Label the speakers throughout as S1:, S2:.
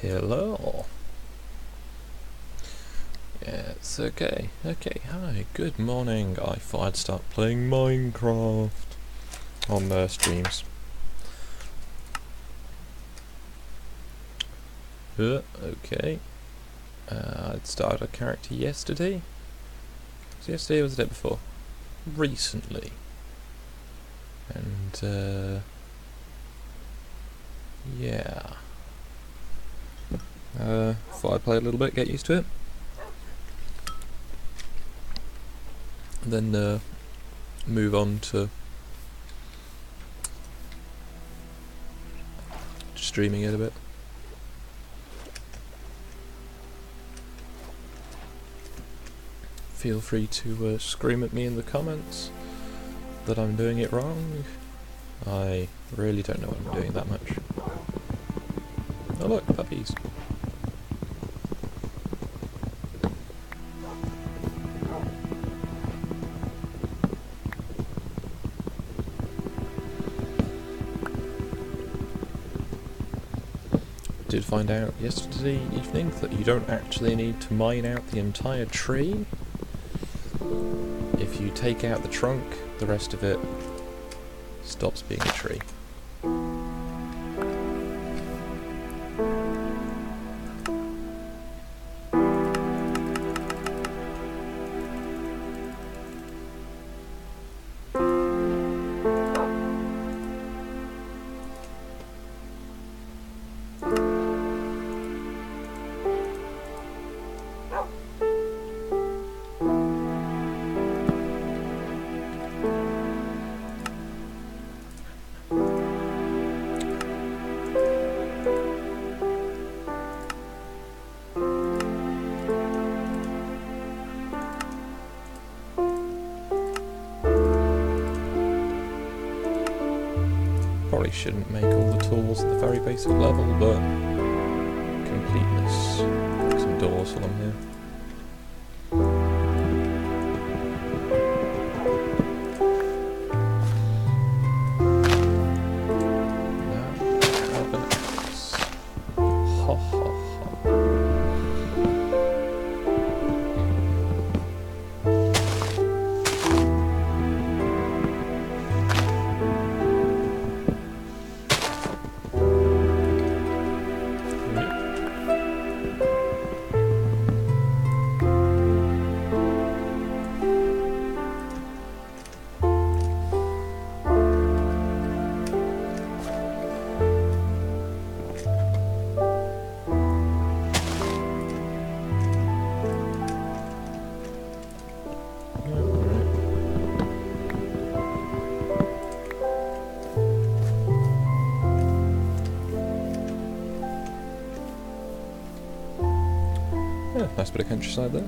S1: Hello. Yes, okay. Okay, hi, good morning. I thought I'd start playing Minecraft on their streams. Okay. I'd started a character yesterday. Was it yesterday or was it the day before? Recently. And, yeah. Thought I'd play a little bit, get used to it. And then, move on to streaming it a bit. Feel free to scream at me in the comments that I'm doing it wrong. I really don't know what I'm doing that much. Oh look, puppies. Did find out yesterday evening that you don't actually need to mine out the entire tree. If you take out the trunk, the rest of it stops being a tree. Probably shouldn't make all the tools at the very basic level, but completeness. Some doors while I'm here. Yeah, nice bit of countryside there.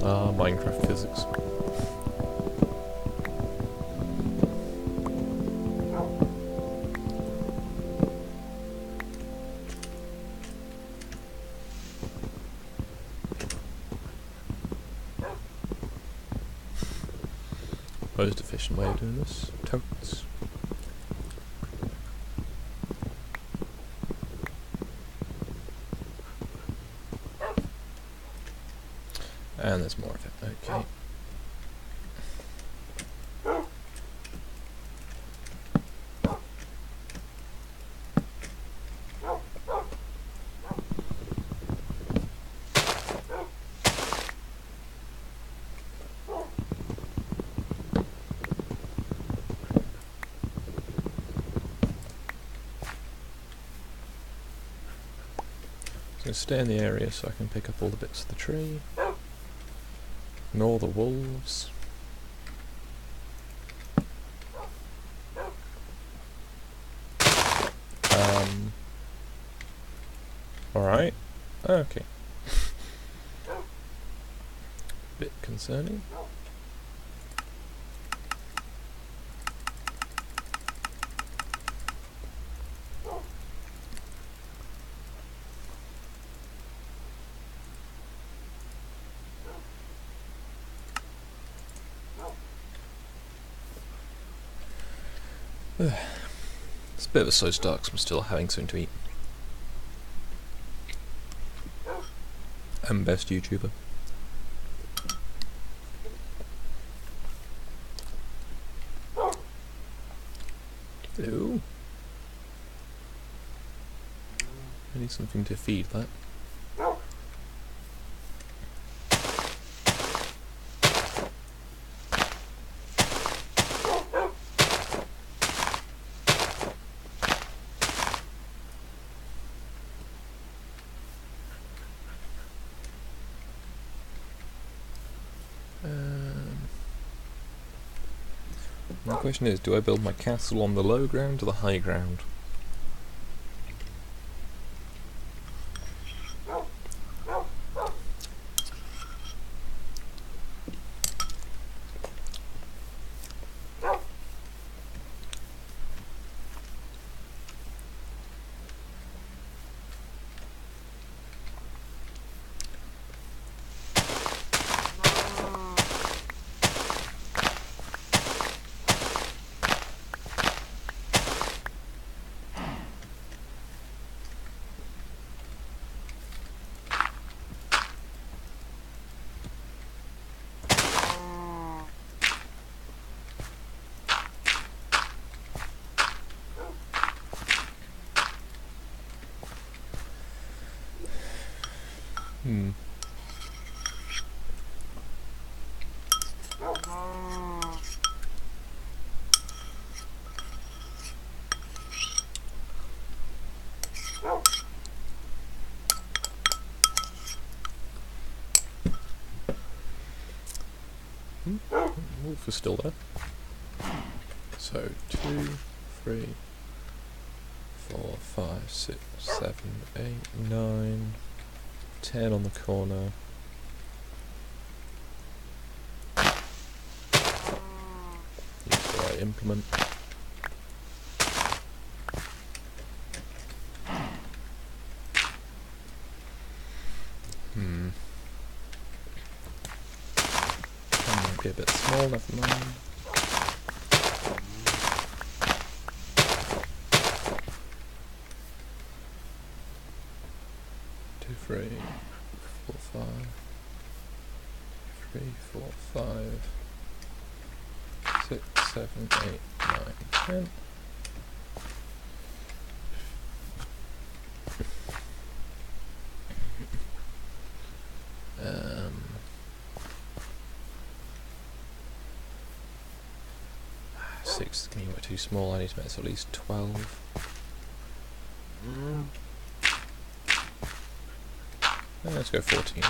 S1: Ah, Minecraft physics. Most efficient way of doing this. Totes. And there's more of it. Okay. So stay in the area so I can pick up all the bits of the tree. Ignore the wolves. Alright. Okay. Bit concerning. It's a bit of a slow start because I'm still having something to eat. I'm best YouTuber. Hello. I need something to feed that. My question is, do I build my castle on the low ground or the high ground? Wolf is still there. So 2, 3, 4, 5, 6, 7, 8, 9, 10 on the corner. Use the right implement. That might be a bit small, never mind. Three, 4, 5, 3, 4, 5, 6, 7, 8, 9, 10. Six is going to be too small. I need to make this at least 12. Let's go 14.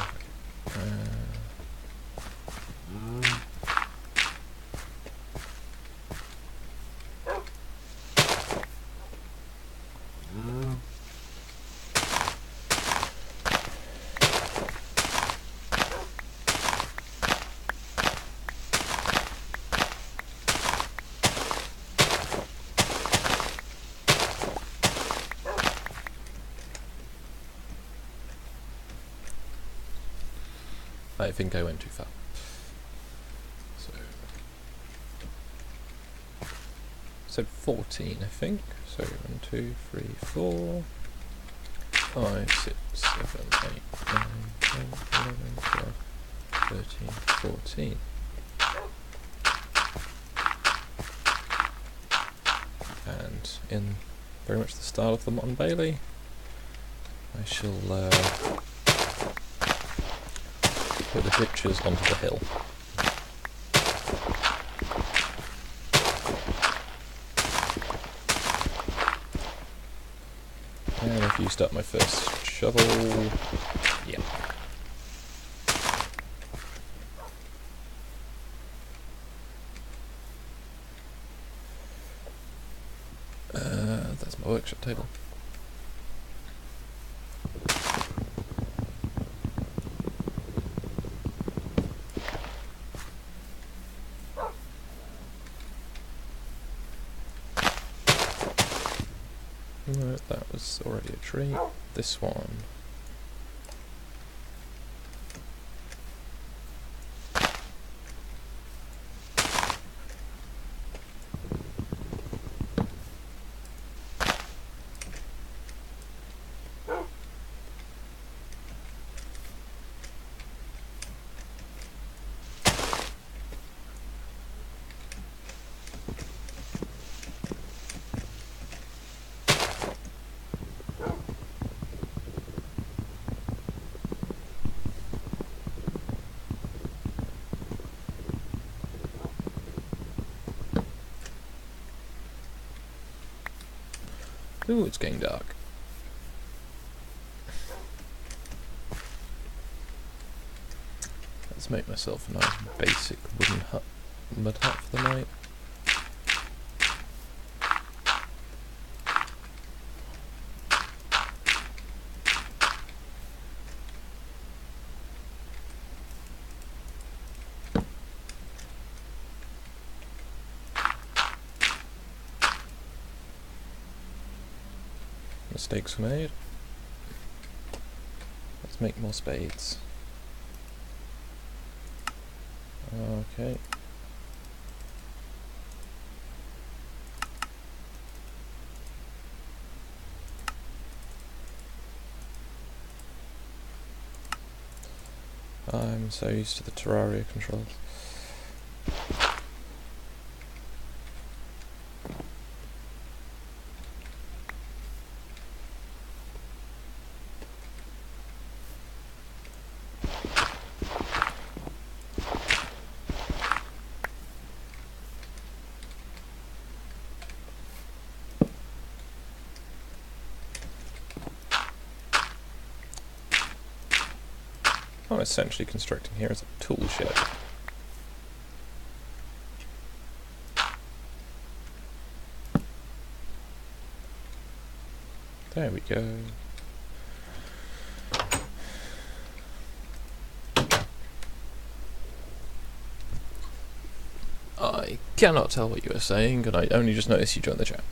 S1: I think I went too far. So 14, I think. So 1, 2, 3, 4, 5, 6, 7, 8, 9, 10, 11, 12, 13, 14. And in very much the style of the Motte and Bailey, I shall put the pictures onto the hill. And I've used up my first shovel. Yeah. That's my workshop table. No, that was already a tree. This one. Ooh, it's getting dark. Let's make myself a nice basic wooden hut, mud hut for the night. Mistakes were made. Let's make more spades. Okay. I'm so used to the Terraria controls. What I'm essentially constructing here is a tool shed. There we go. I cannot tell what you were saying, and I only just noticed you joined the chat.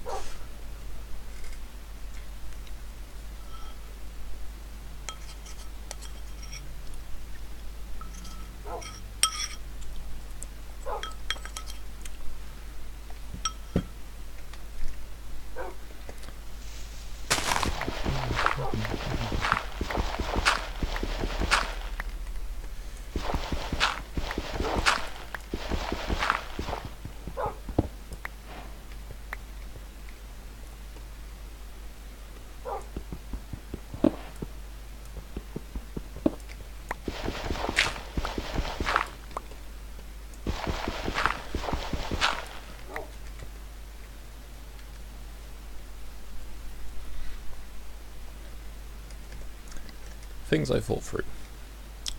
S1: Things I thought through,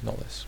S1: not this.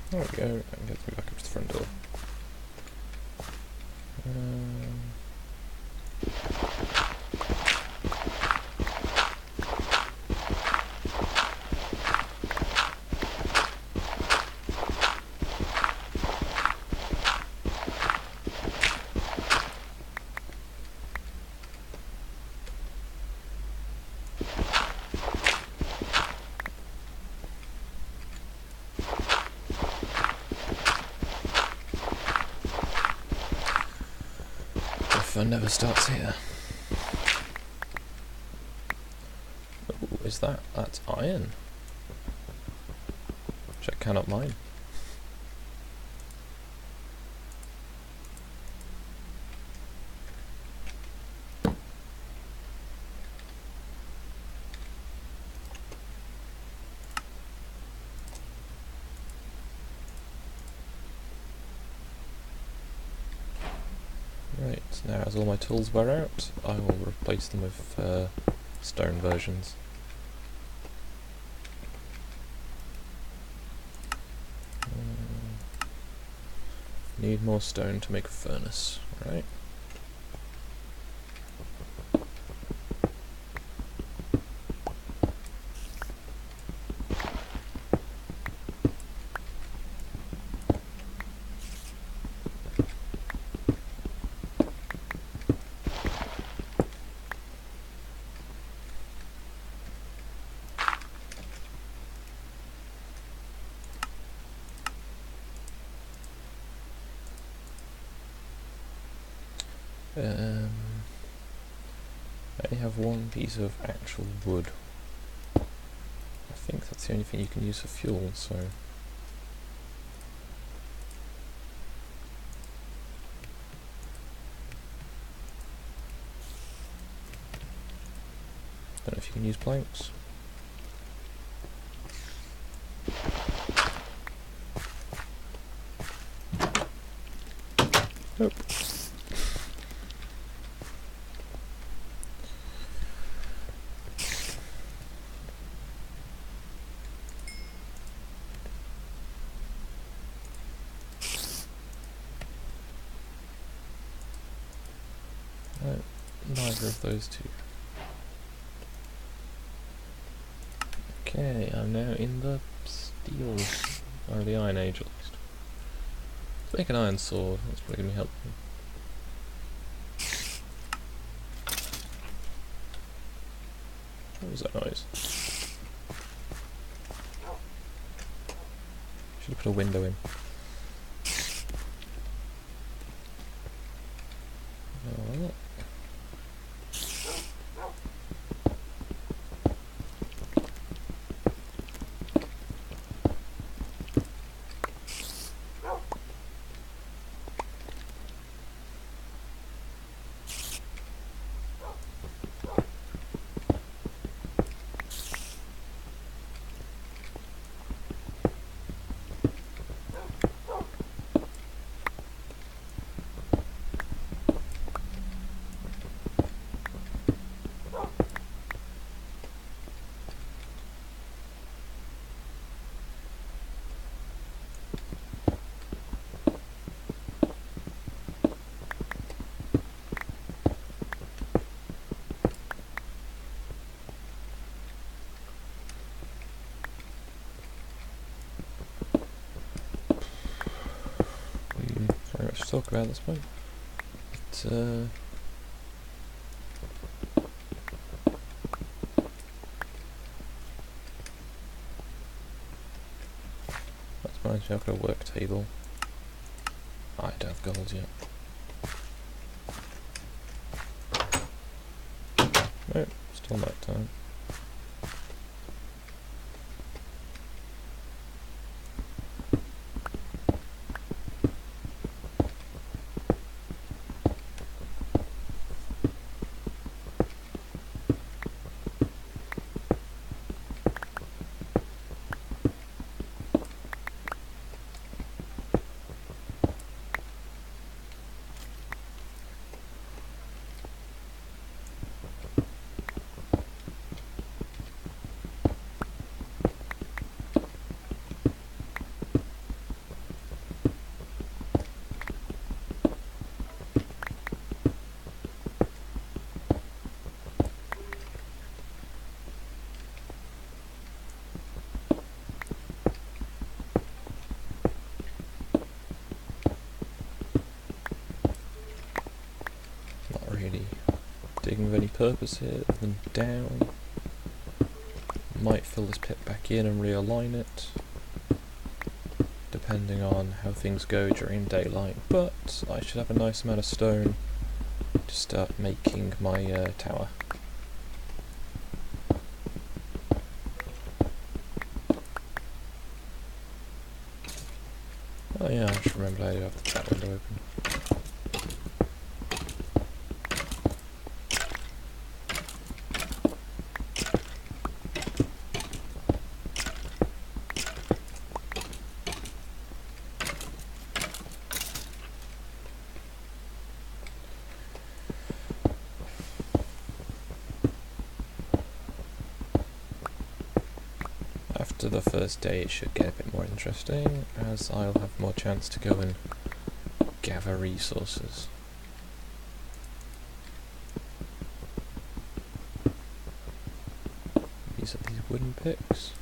S1: There we go, and get me back up to the front door. Fun never starts here. Oh, is that? That's iron. Which I cannot mine. Right, now as all my tools wear out, I will replace them with stone versions. Need more stone to make a furnace, right? I only have one piece of actual wood. I think that's the only thing you can use for fuel, so... Don't know if you can use planks. Nope. No, neither of those two. Okay, I'm now in the steel, or the Iron Age at least. Let's make an iron sword, that's probably going to be helpful. What was that noise? Should have put a window in. Oh, look. Very much to talk about at this point. But, that reminds me, I've got a work table. I don't have gold yet. Nope, still night time. Digging with any purpose here other than down. Might fill this pit back in and realign it, depending on how things go during daylight, but I should have a nice amount of stone to start making my tower. Oh yeah, I just remembered I do have the chat window open. After the first day it should get a bit more interesting, as I'll have more chance to go and gather resources. These are these wooden picks.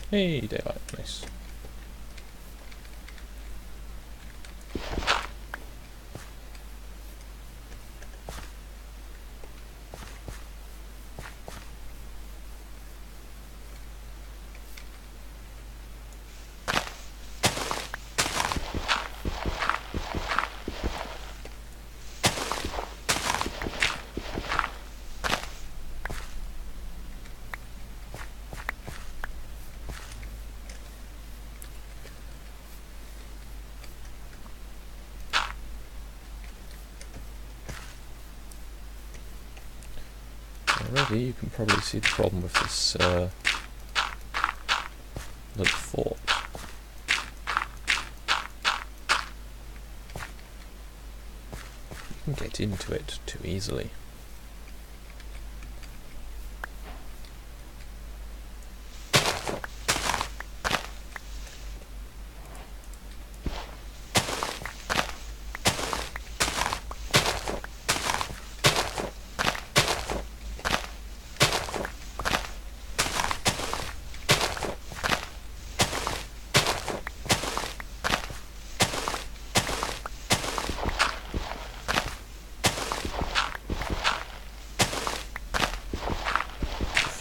S1: Hey, daylight, nice. Already you can probably see the problem with this little fort. You can get into it too easily.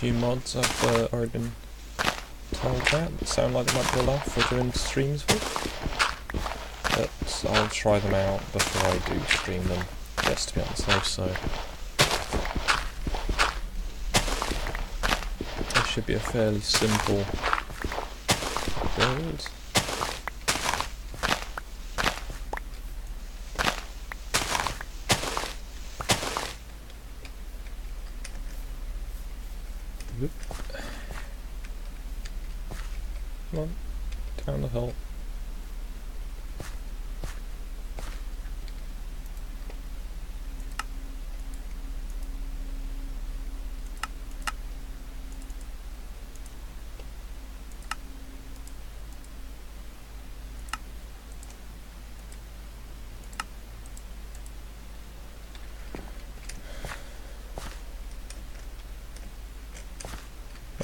S1: Few mods I've already been told about that sound like they might be allowed for doing streams with, but I'll try them out before I do stream them, just to be on the safe side. It should be a fairly simple build. Whoop. Come on, down the hill.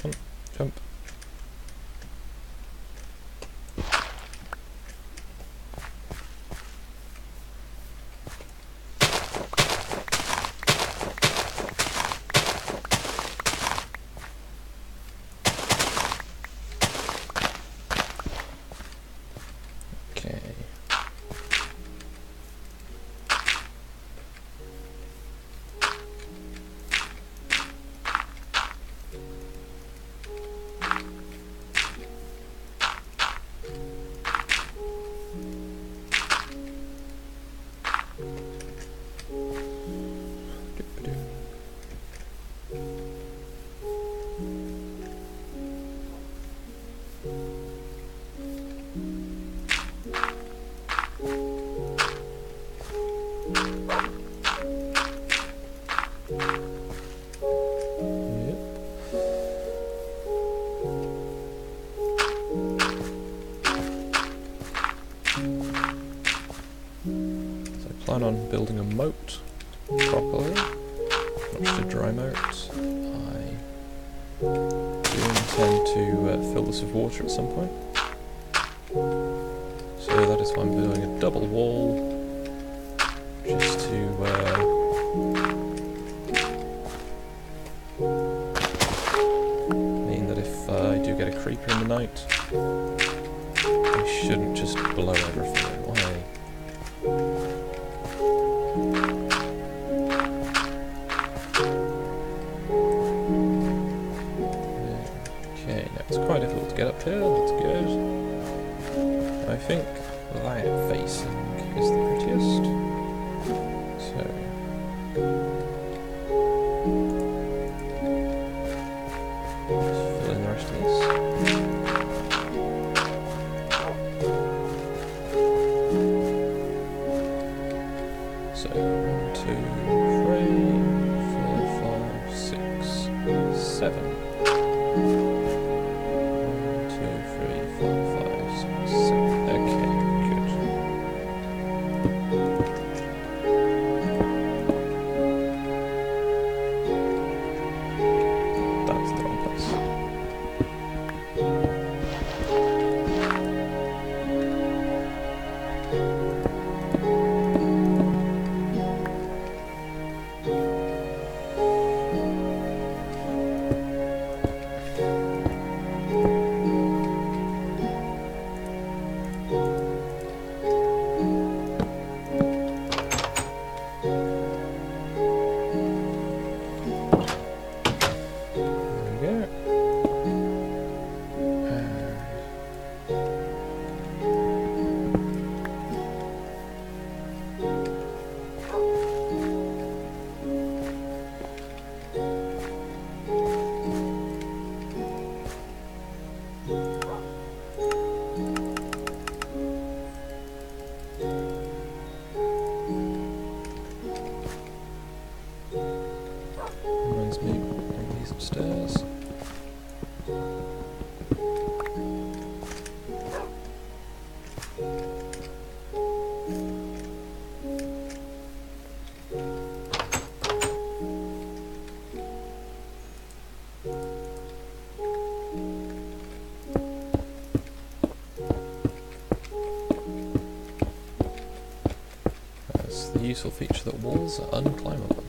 S1: Come on, jump. Okay. Plan on building a moat properly, not just a dry moat. I do intend to fill this with water at some point, so that is why I'm building a double wall, just to mean that if I do get a creeper in the night, I shouldn't just blow everything away. Okay, now it's quite difficult to get up here, that's good. I think that facing is the prettiest. So just fill in the rest of this. So 1, 2, 3, 4, 5, 6, 7. 1, 2, 3, 4, 5, 6, 7. Okay, good. useful feature that walls are unclimbable.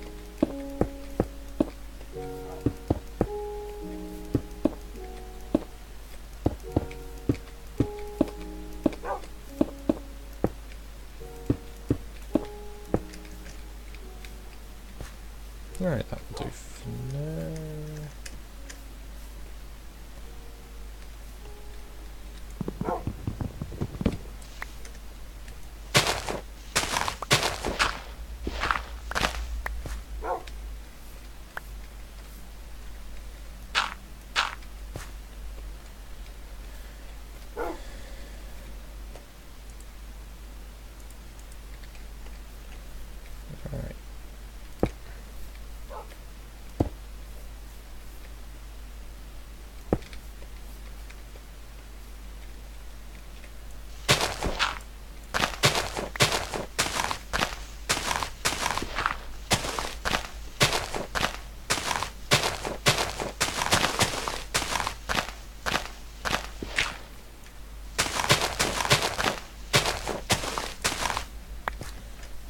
S1: Right, that will do for now. Alright.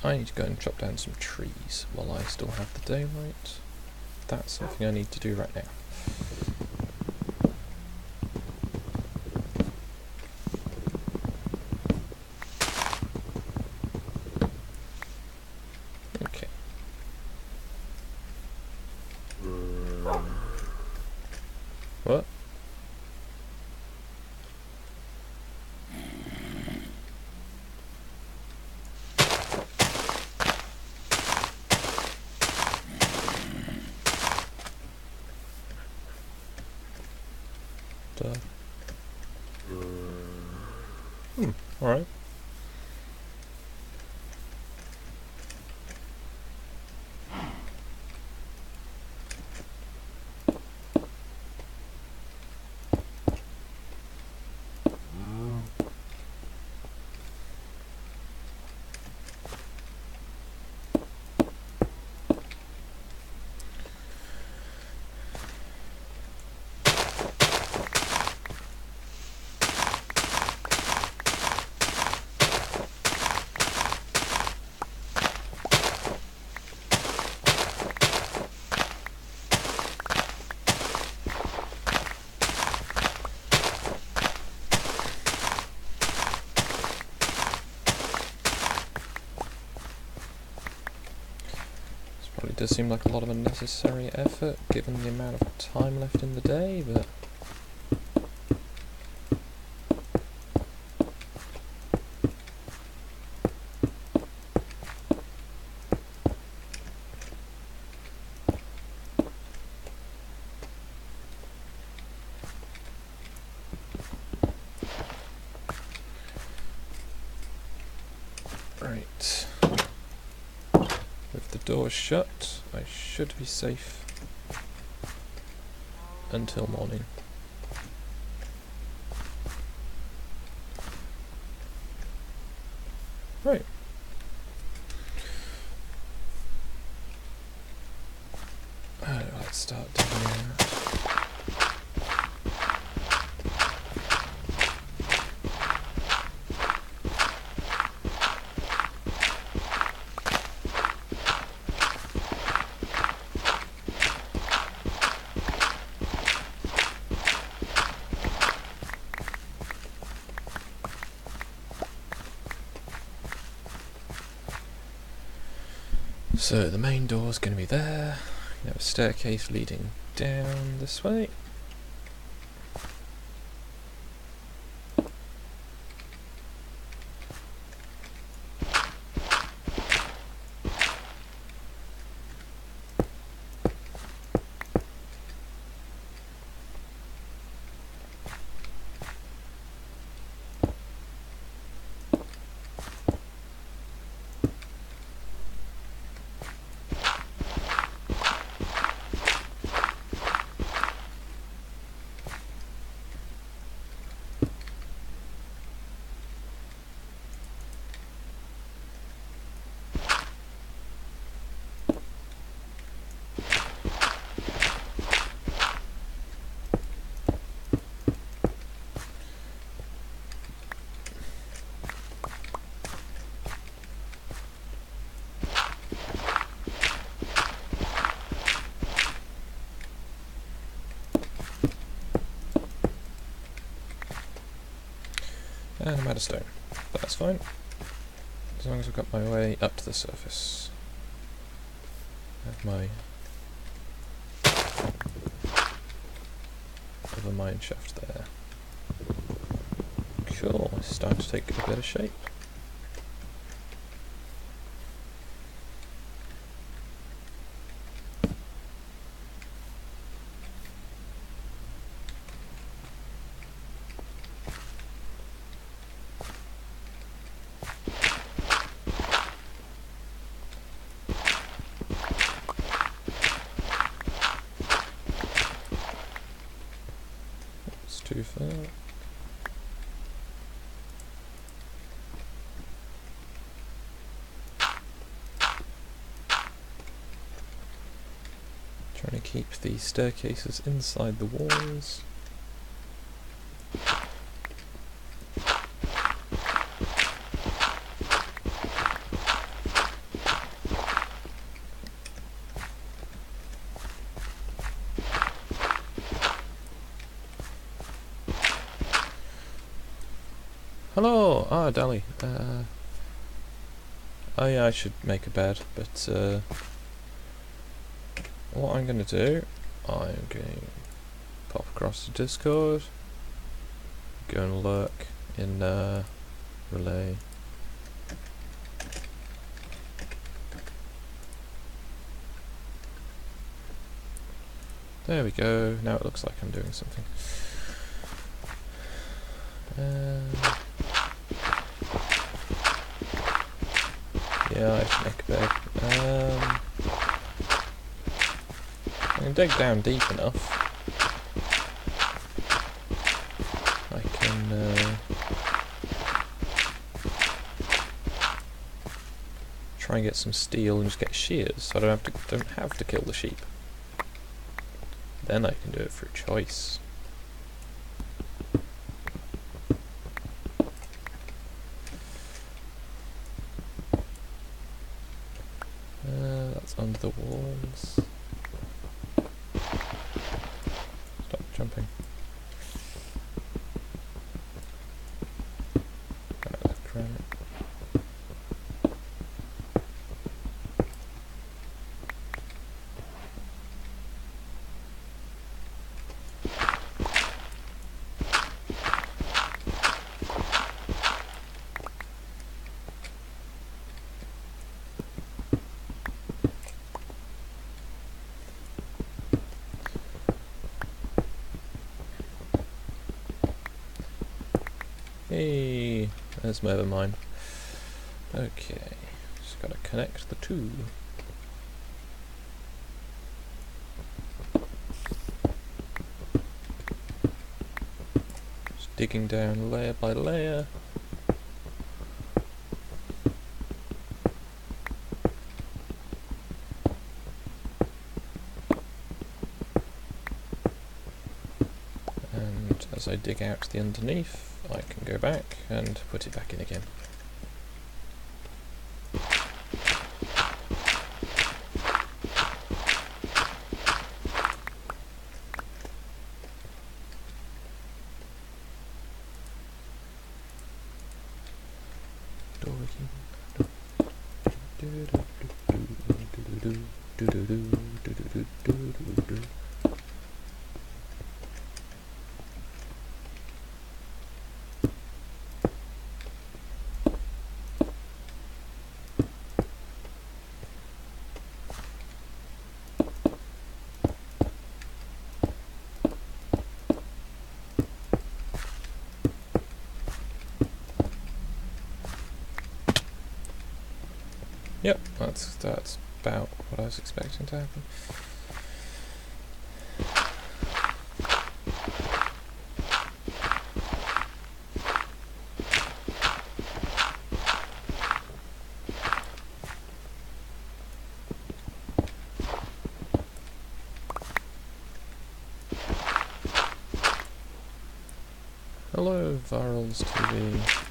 S1: I need to go and chop down some trees while I still have the daylight. That's something I need to do right now. Okay. What? Alright. Probably does seem like a lot of unnecessary effort given the amount of time left in the day, but right. With the doors shut, I should be safe until morning. Right. Let's start digging out. So the main door's going to be there. You have a staircase leading down this way. And I'm out of stone. That's fine. As long as I've got my way up to the surface. Have my other mine shaft there. Cool, it's starting to take a bit of shape. Too far. Trying to keep the staircases inside the walls. Hello! Ah, Dally. Oh yeah, I should make a bed, but what I'm going to do, I'm going to pop across to Discord, go and lurk in Relay. There we go, now it looks like I'm doing something. Yeah, I should make a bed. I can dig down deep enough. I can try and get some steel and just get shears, so I don't have to kill the sheep. Then I can do it through choice. That's under the walls. Stop jumping. Granite. Hey, there's my other mine. Okay, just gotta connect the two. Just digging down layer by layer. And as I dig out the underneath, I can go back and put it back in again. Yep, that's about what I was expecting to happen. Hello, Varels TV.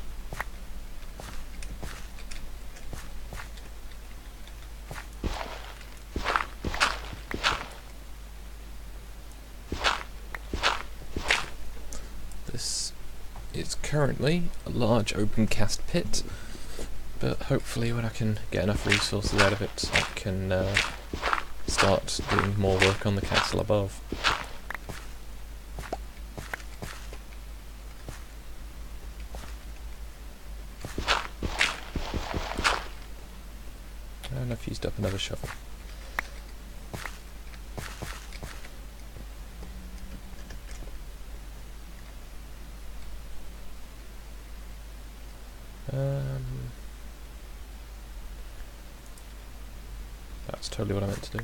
S1: It's currently a large open cast pit, but hopefully when I can get enough resources out of it, I can start doing more work on the castle above. And I've used up another shovel. That's totally what I meant to do.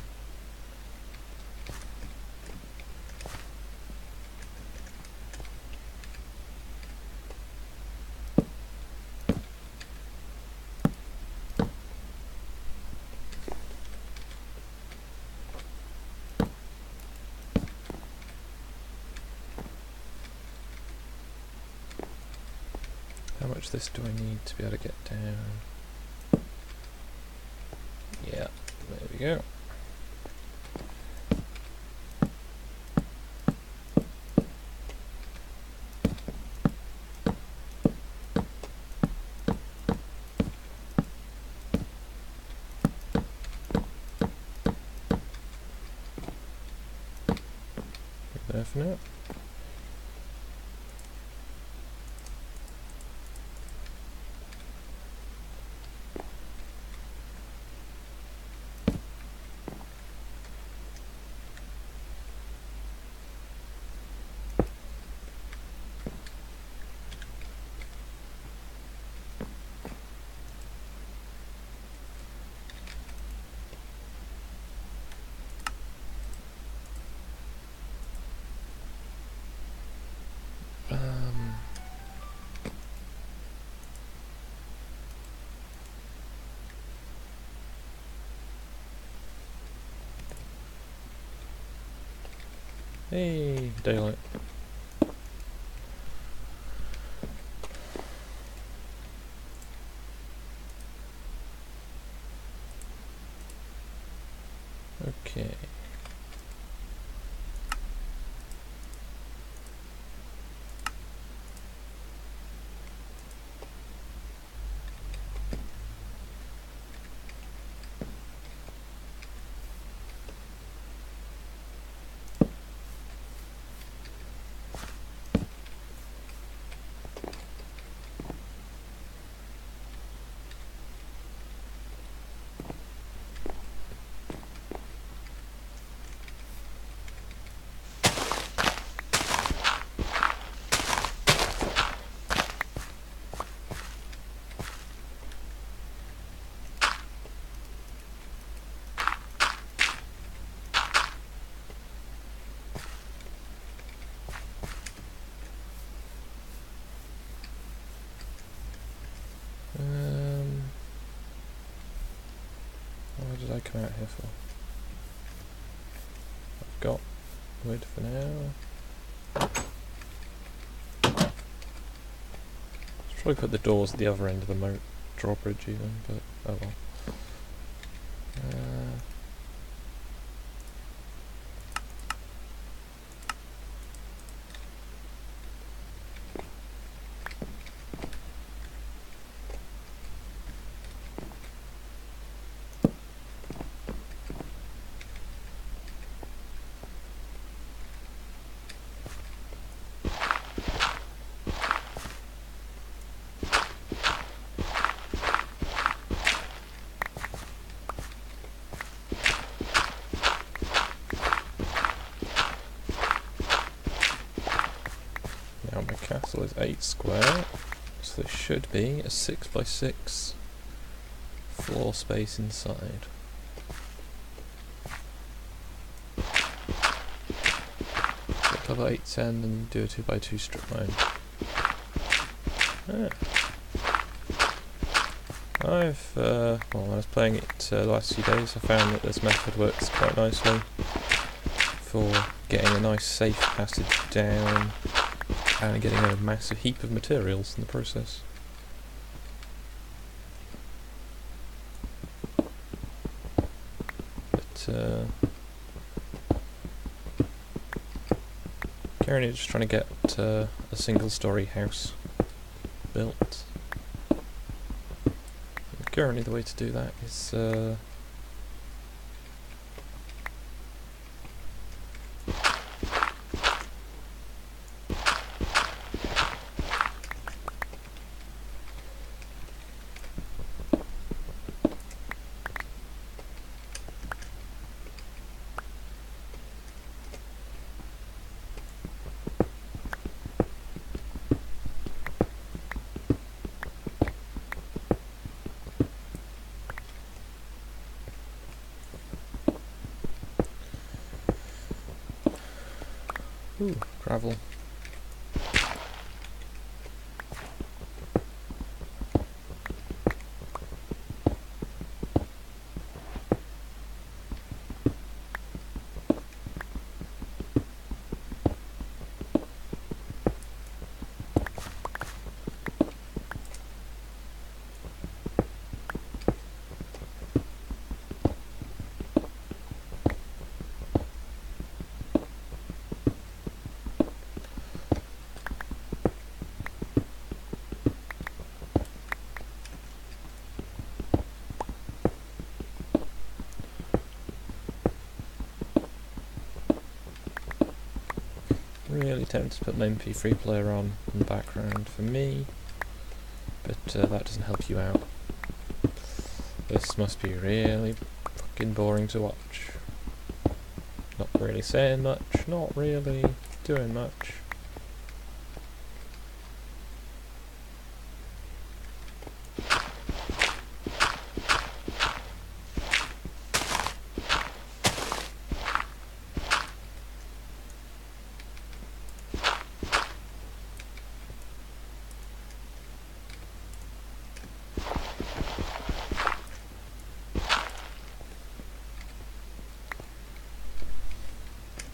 S1: How much of this do I need to be able to get down? Yeah, there we go. There for now. Hey, daylight. Okay. What did I come out here for? I've got wood for now. Should probably put the doors at the other end of the moat drawbridge even, but oh well. Now my castle is 8 square, so there should be a 6x6 floor space inside. Get level 8 sand and do a 2x2 strip mine. Well, when I was playing it the last few days, I found that this method works quite nicely for getting a nice safe passage down and getting a massive heap of materials in the process. But currently just trying to get a single-story house built. Currently the way to do that is ooh, gravel. Really tempted to put my MP3 player on in the background for me, but that doesn't help you out. This must be really fucking boring to watch. Not really saying much, not really doing much.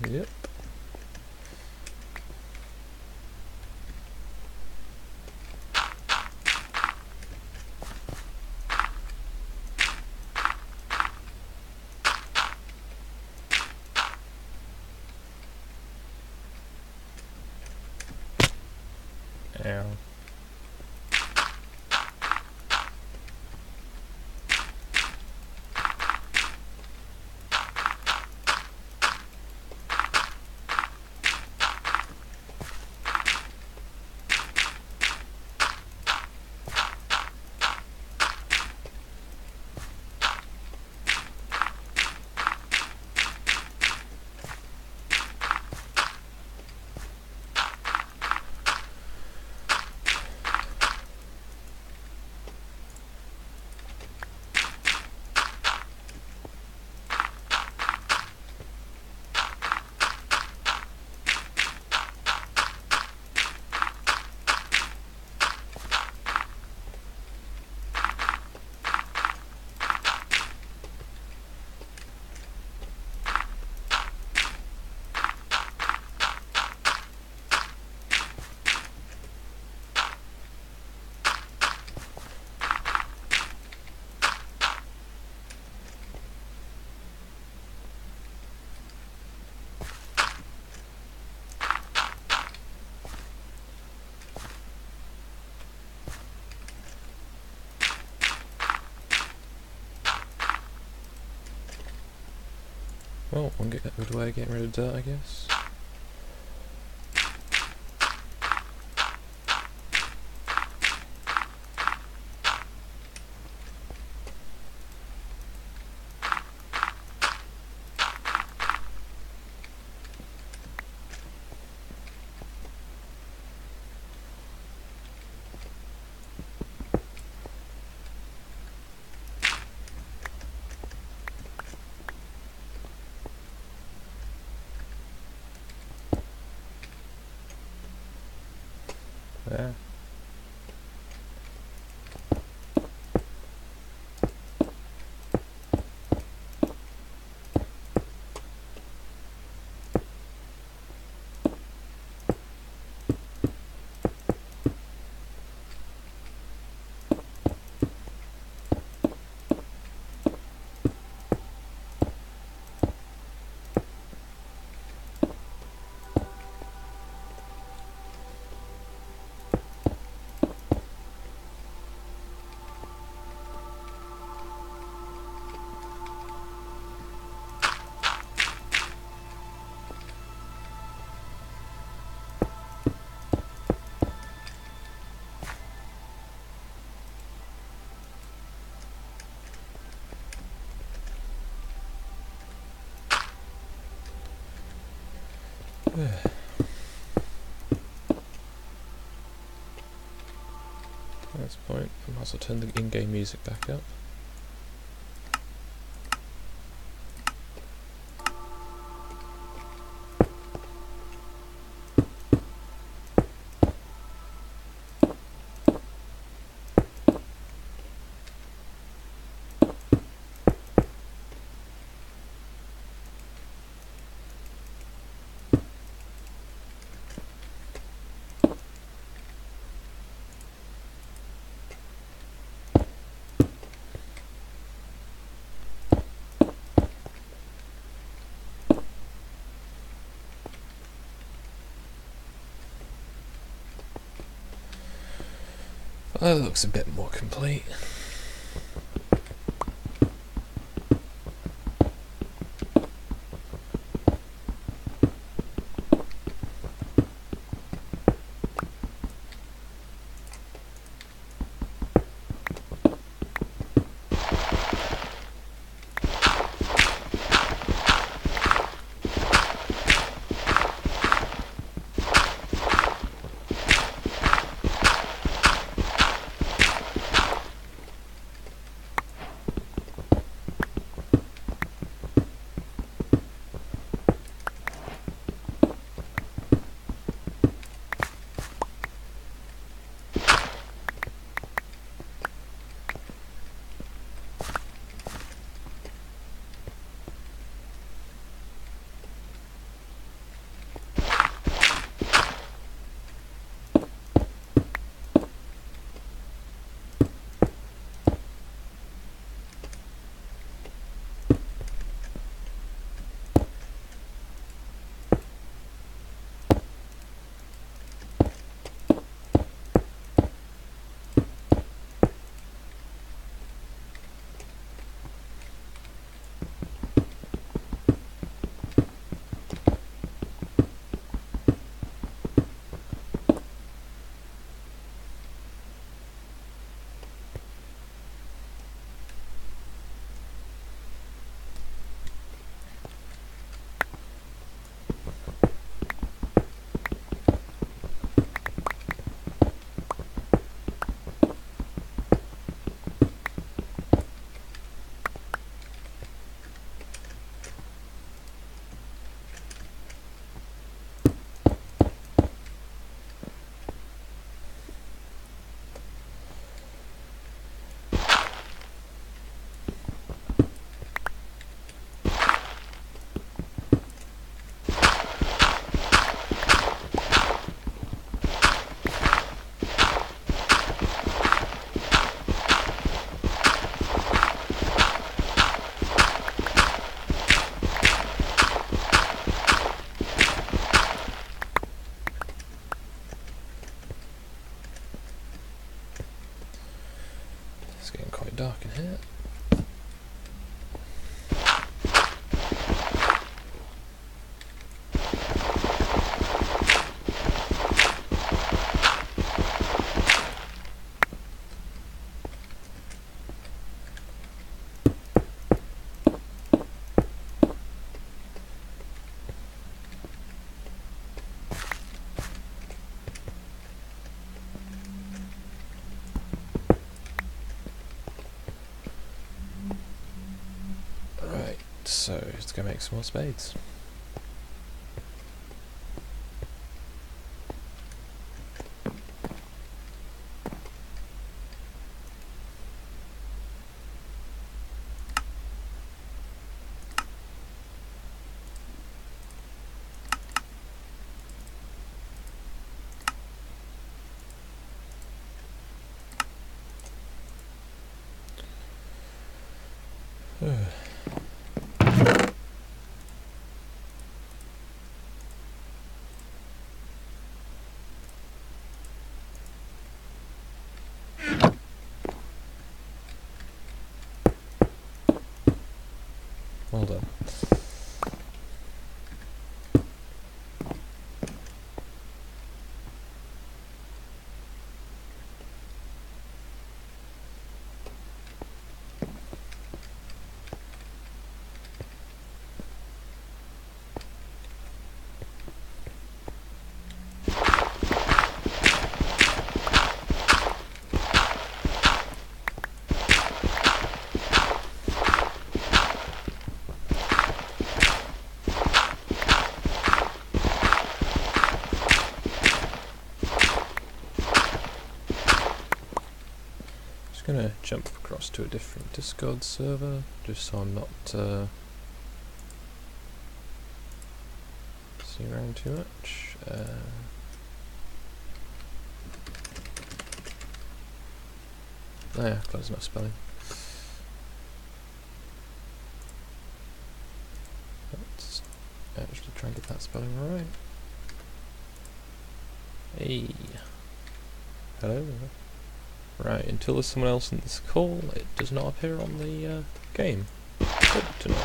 S1: Yep. Ow. Well, one good way of getting rid of dirt, I guess. There. That's the point. I might as well turn the in-game music back up. That looks a bit more complete. It's getting quite dark in here. So, let's go make some more spades. Well done. Just gonna jump across to a different Discord server, just so I'm not seeing around too much. Oh yeah, close enough spelling. Let's actually try and get that spelling right. Hey. Hello. Right, until there's someone else in this call, it does not appear on the game. Good to know.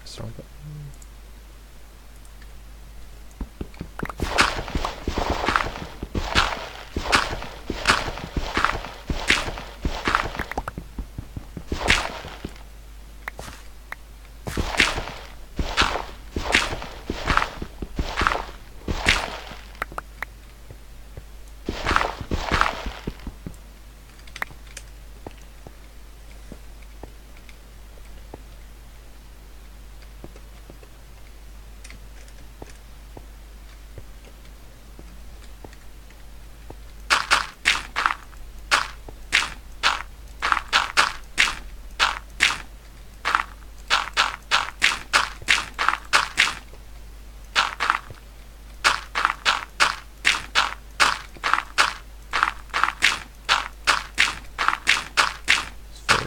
S1: Sorry, but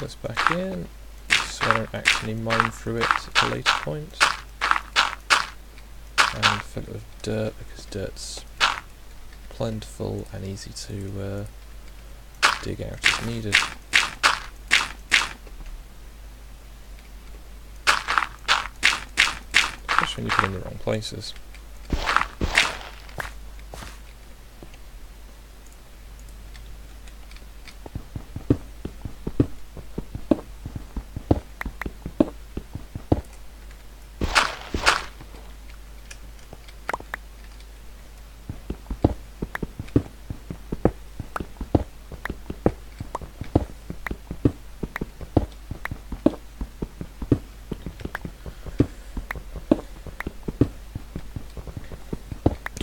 S1: this back in, so I don't actually mine through it at a later point. And fill it with dirt, because dirt's plentiful and easy to dig out as needed. Especially when you put it in the wrong places.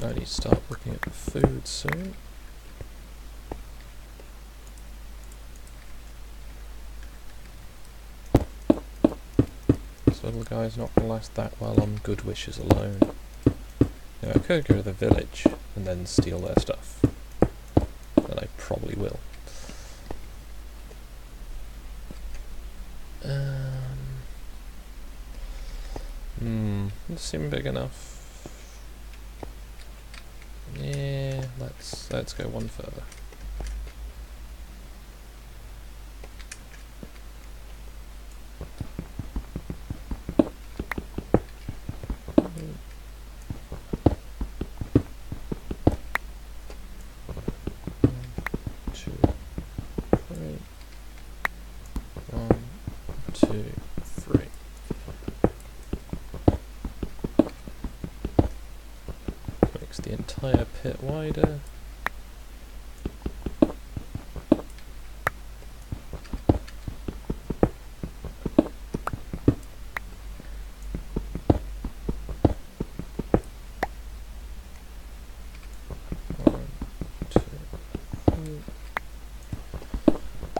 S1: I need to start looking at the food soon. This little guy's not going to last that well on good wishes alone. Now, I could go to the village and then steal their stuff. And I probably will. Does it seem big enough? Yeah, let's go one further. One, two, three. Makes the entire pit wider.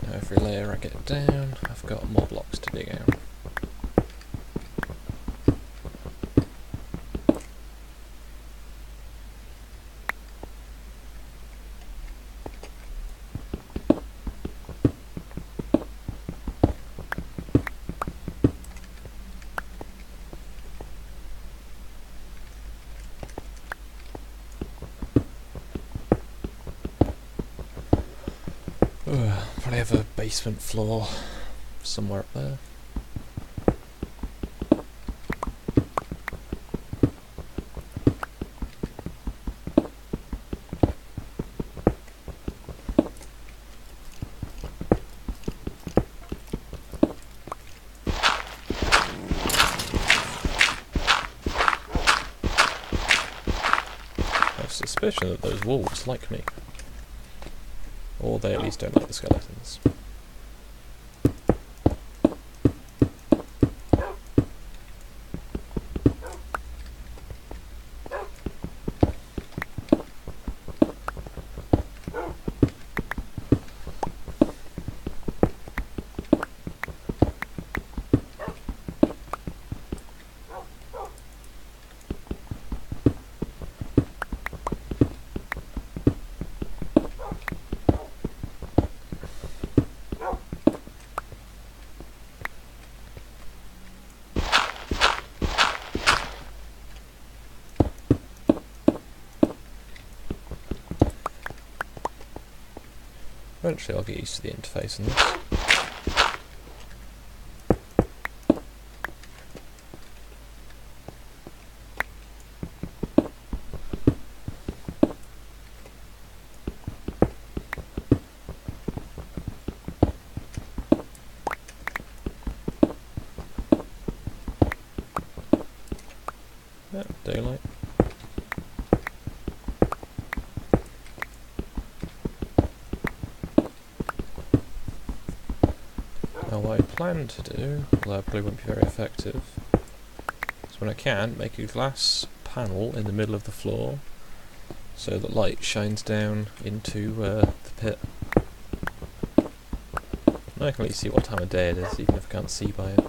S1: Now every layer I get down, I've got more blocks to dig out. Probably have a basement floor somewhere up there. I have a suspicion that those wolves like me. Or they at least don't like the skeletons. Eventually I'll get used to the interface on this. Yeah, daylight. Now what I plan to do, although it probably won't be very effective, is when I can, make a glass panel in the middle of the floor so that light shines down into the pit. And I can at least see what time of day it is, even if I can't see by it.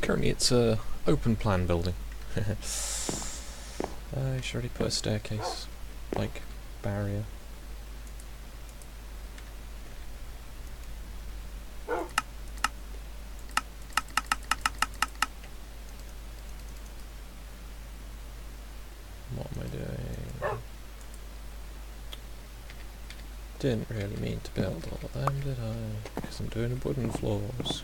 S1: Currently it's a open plan building. I should already put a staircase, like, barrier. What am I doing? Didn't really mean to build all of them, did I? Because I'm doing wooden floors.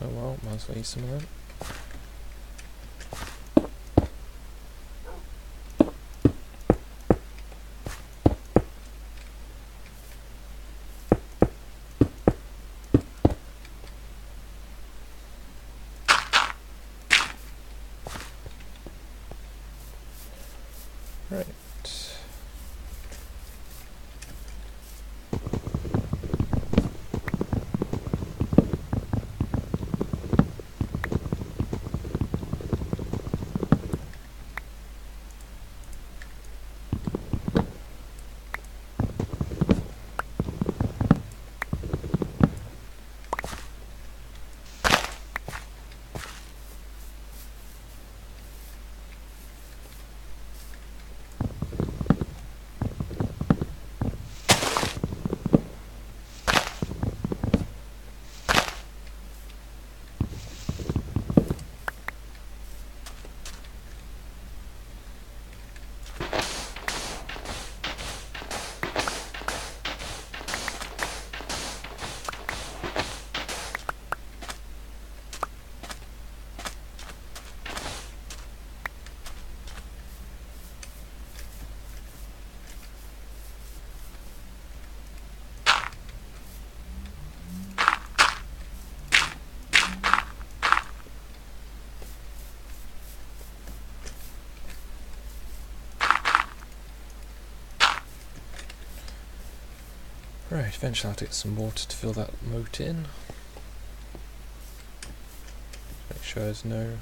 S1: Oh well, might as well use some of them. Right. Right, eventually I'll have to get some water to fill that moat in. Make sure there's no...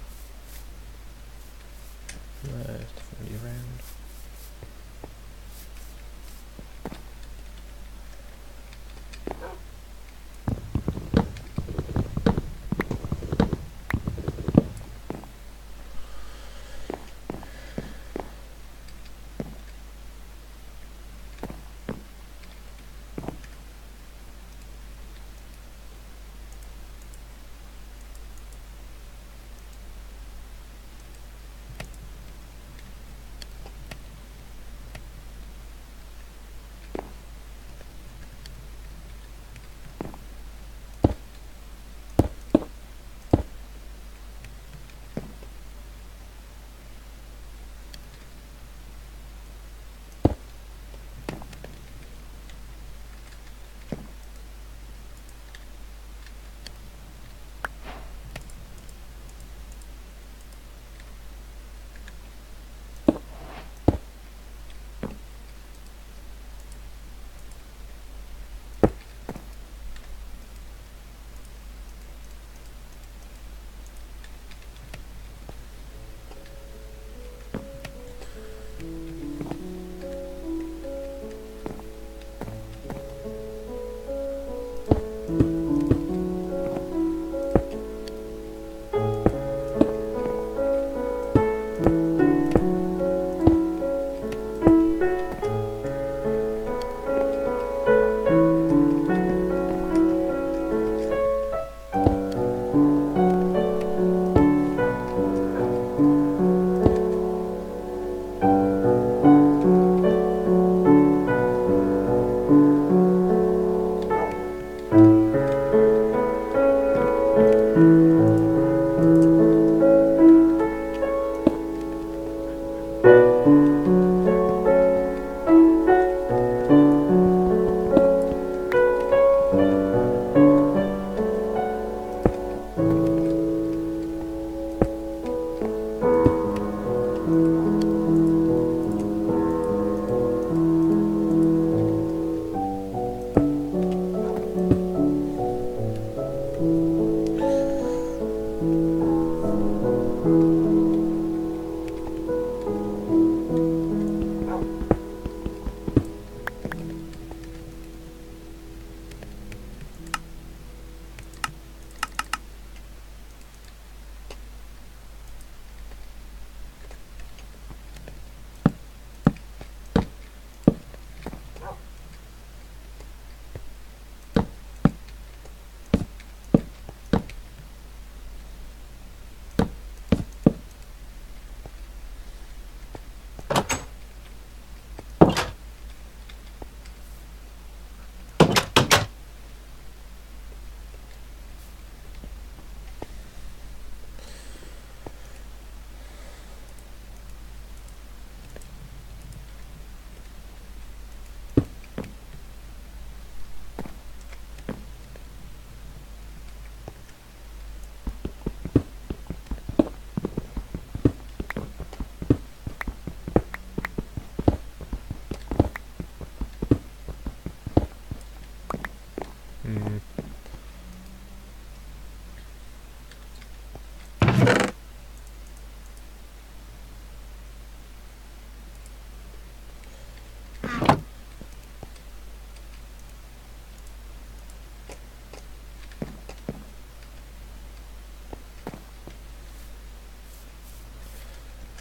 S1: No, there's nothing really around.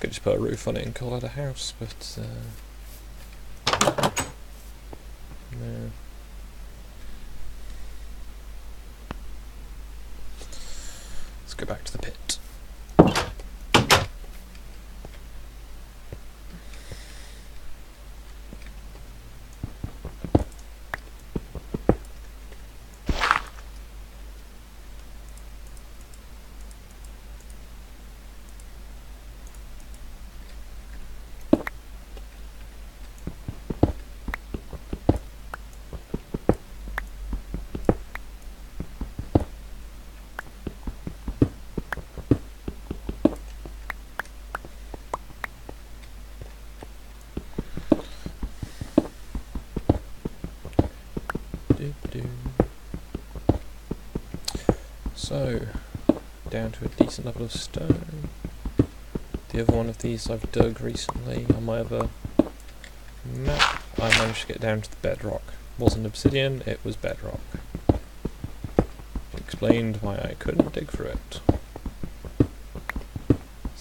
S1: Could just put a roof on it and call it a house, but no. Let's go back to the pit. So, down to a decent level of stone. The other one of these I've dug recently on my other map, I managed to get down to the bedrock. Wasn't obsidian, it was bedrock. Explained why I couldn't dig through it.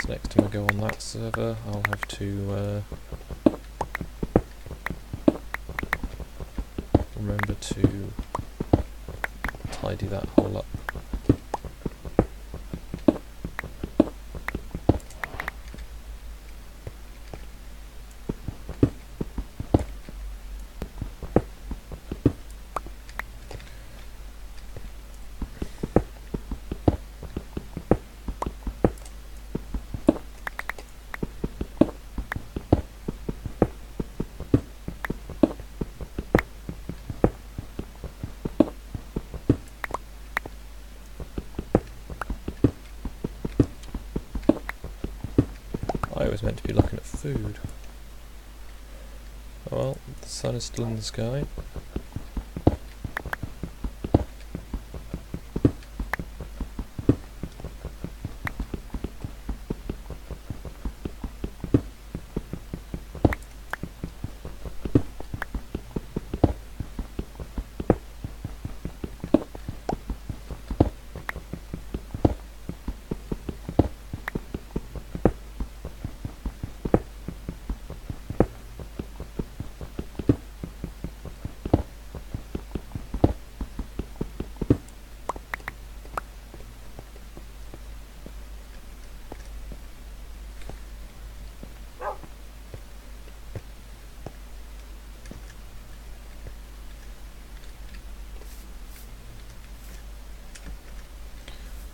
S1: So next time I go on that server, I'll have to remember to tidy that hole up. I was meant to be looking at food. Oh well, the sun is still in the sky.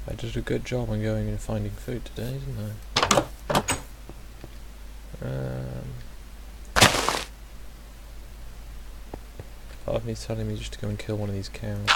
S1: I did a good job on going and finding food today, didn't I? Part of me's telling me just to go and kill one of these cows.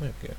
S1: There we go.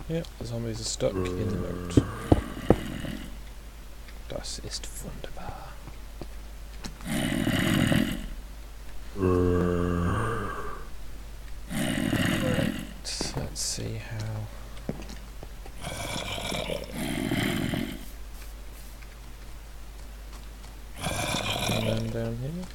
S1: Yep, the zombies are stuck in the moat. Das ist wunderbar. Let's see how. And then down here.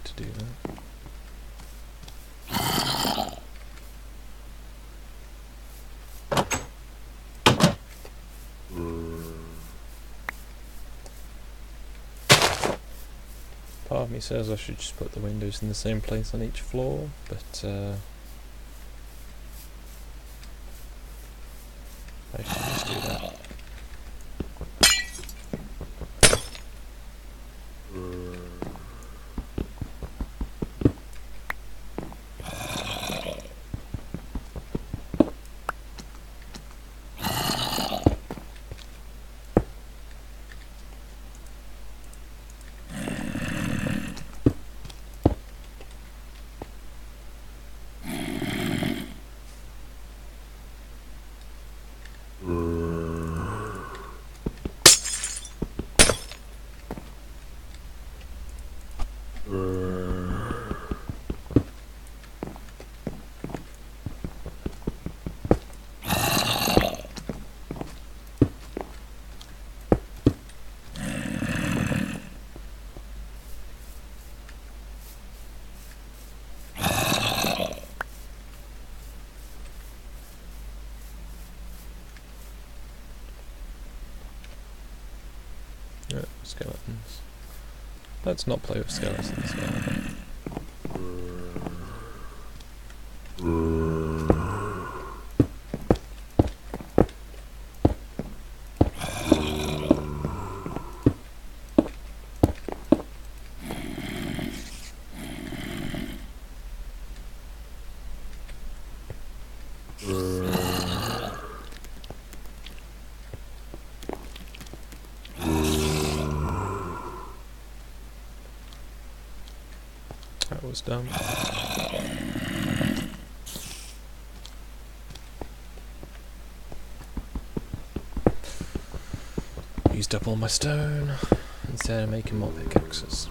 S1: To do that. Part of me says I should just put the windows in the same place on each floor, but I should just do that. Skeletons. Let's not play with skeletons now. That was dumb. Used up all my stone instead of making more pickaxes.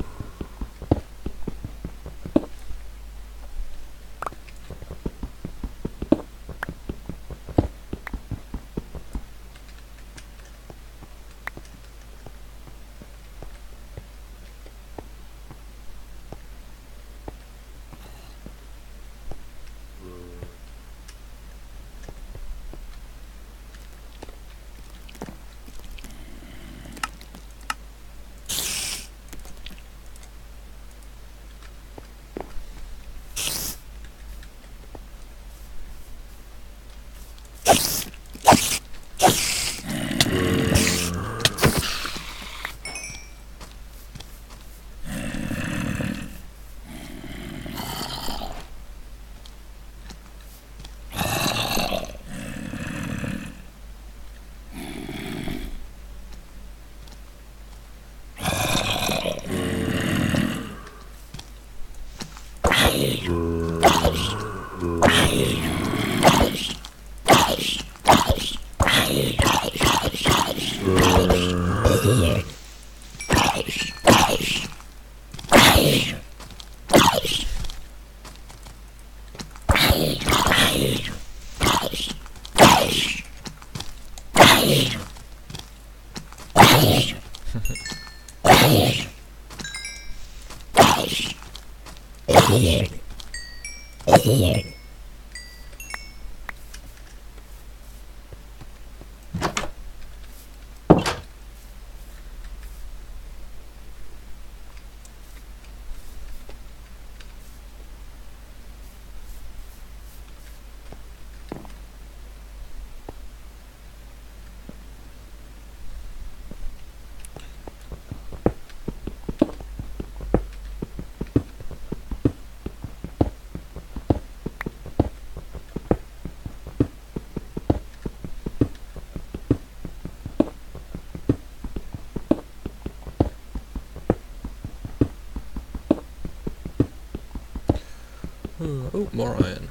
S1: Oh, more iron.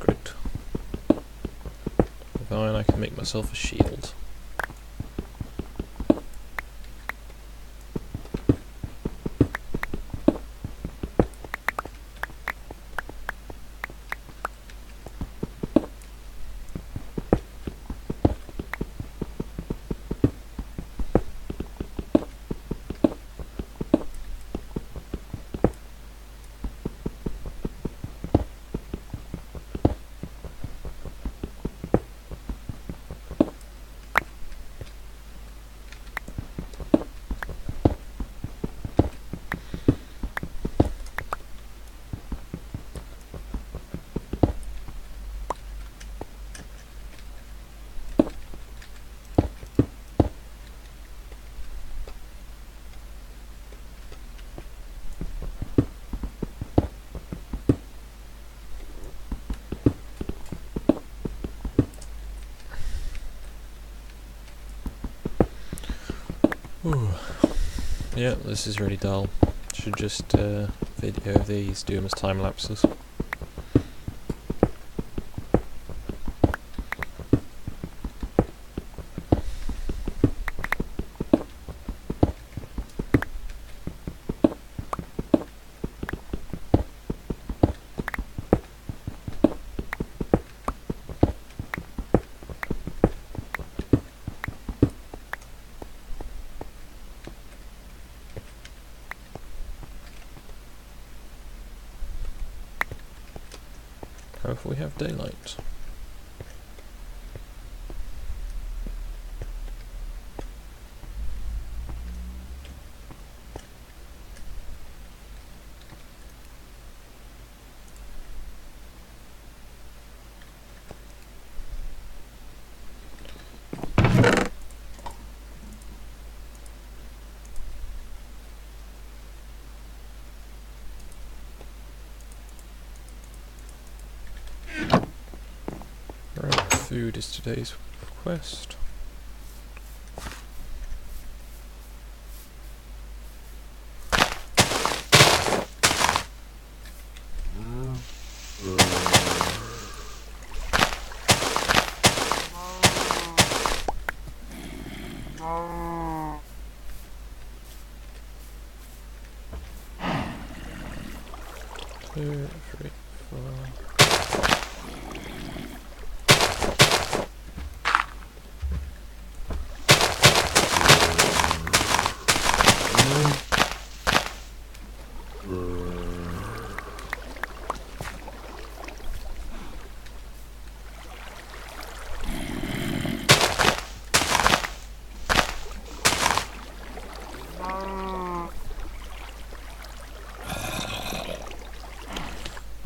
S1: Good. With iron I can make myself a shield. Ooh. Yeah, this is really dull. Should just video these, do them as time lapses. How if we have daylight? Right, food is today's quest. Two, three, four.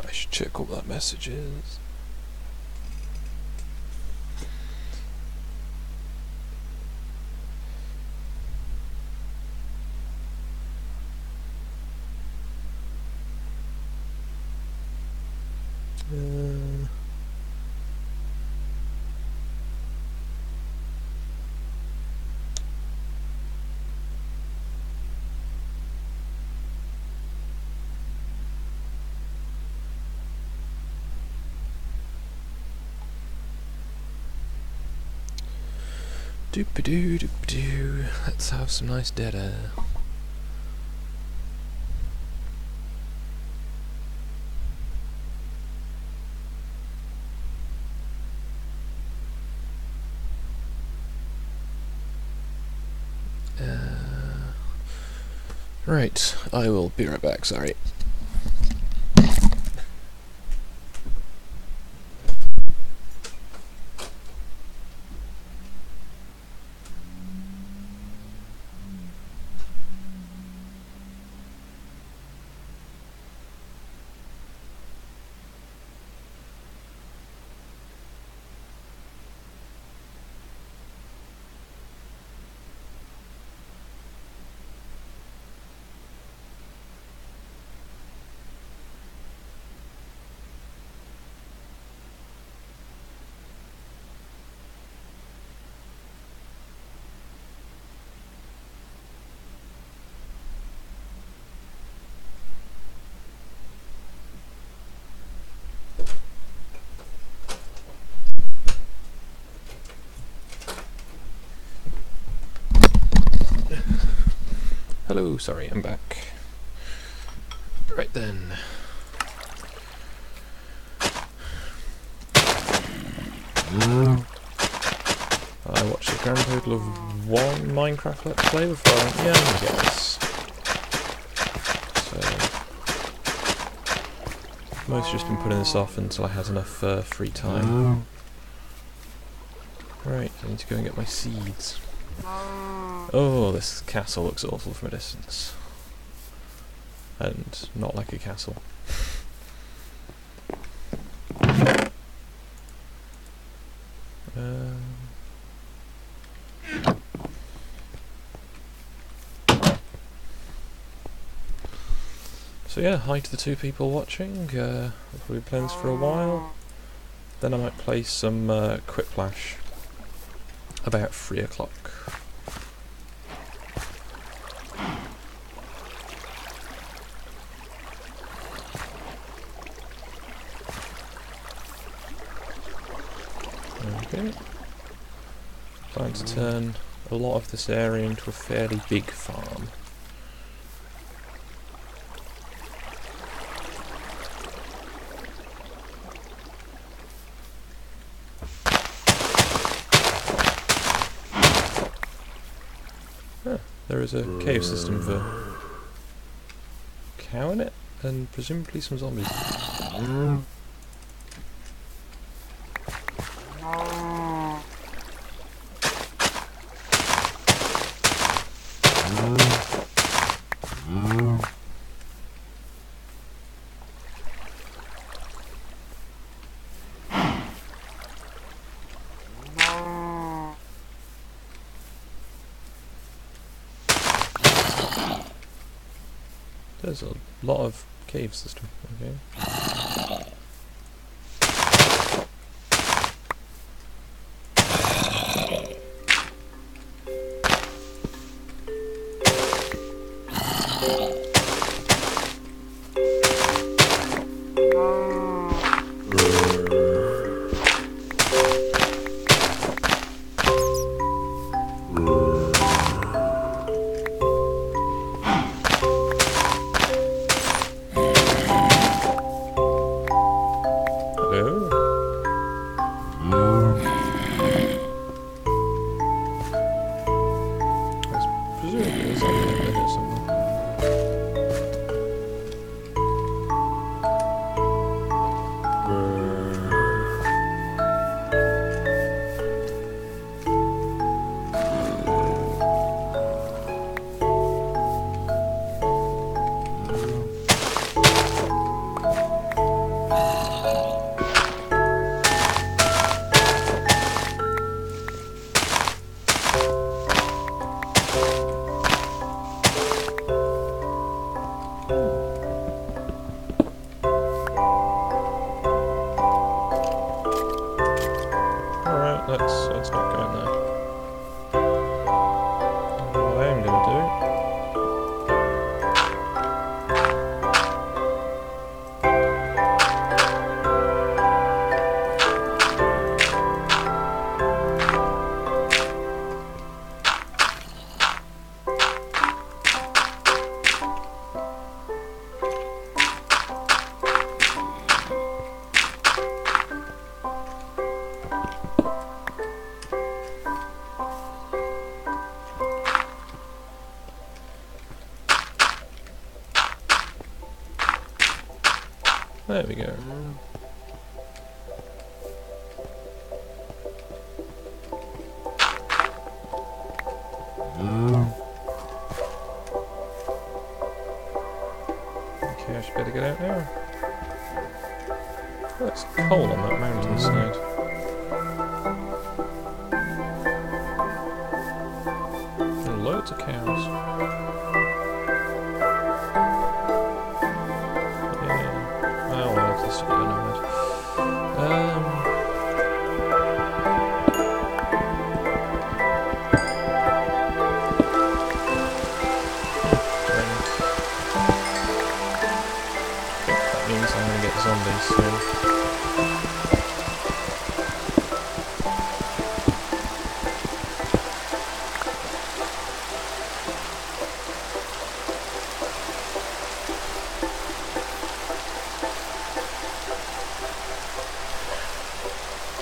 S1: I should check what that message is. Doop-a-doo, doop-a-doo. Let's have some nice dead air. Right, I will be right back, sorry. Hello, sorry, I'm back. Right then. I watched a grand total of one Minecraft Let's Play before I went, yeah, I'm gonna get this. So, mostly just been putting this off until I had enough free time. Right, I need to go and get my seeds. Oh, this castle looks awful from a distance. And not like a castle. So yeah, hi to the two people watching. I'll probably play this for a while. Then I might play some Quiplash about 3 o'clock. Okay. Plan to turn a lot of this area into a fairly big farm. There is a cave system for cow in it, and presumably some zombies. There's a lot of cave system, okay. There we go. Okay, I should better get out now. Oh, it's coal on that mountainside. And loads of cows. Yeah. Oh well, this will be annoyed. That means I'm gonna get zombies soon.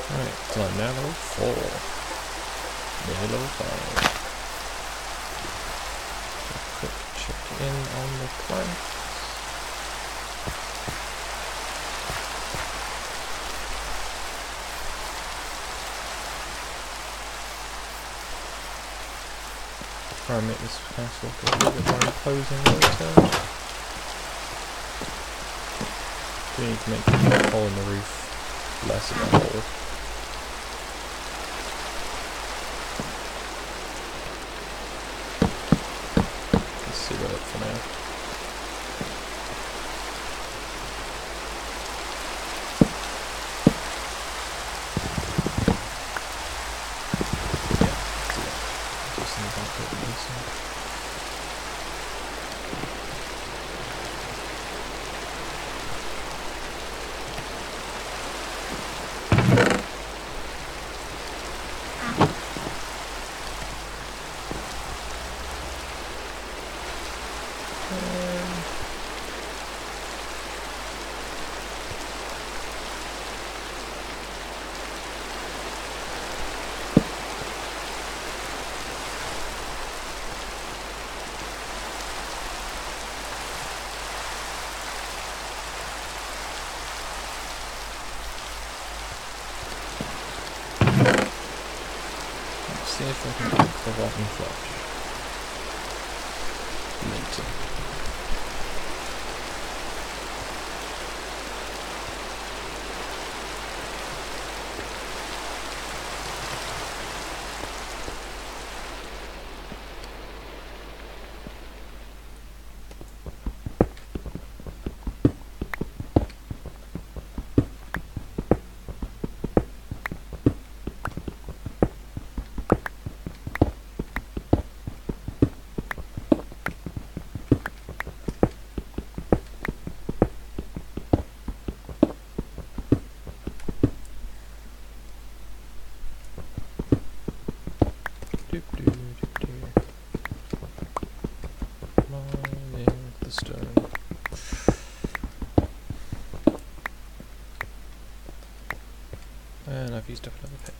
S1: Right, so I'm now level 4. Nearly level 5. Quick check in on the planks. Try and make this house look a little bit more imposing later. Do need to make the hole in the roof less of a hole. Let's see that for now. See if I can get the rotten flesh later. Mining the stone. And I've used up another pick.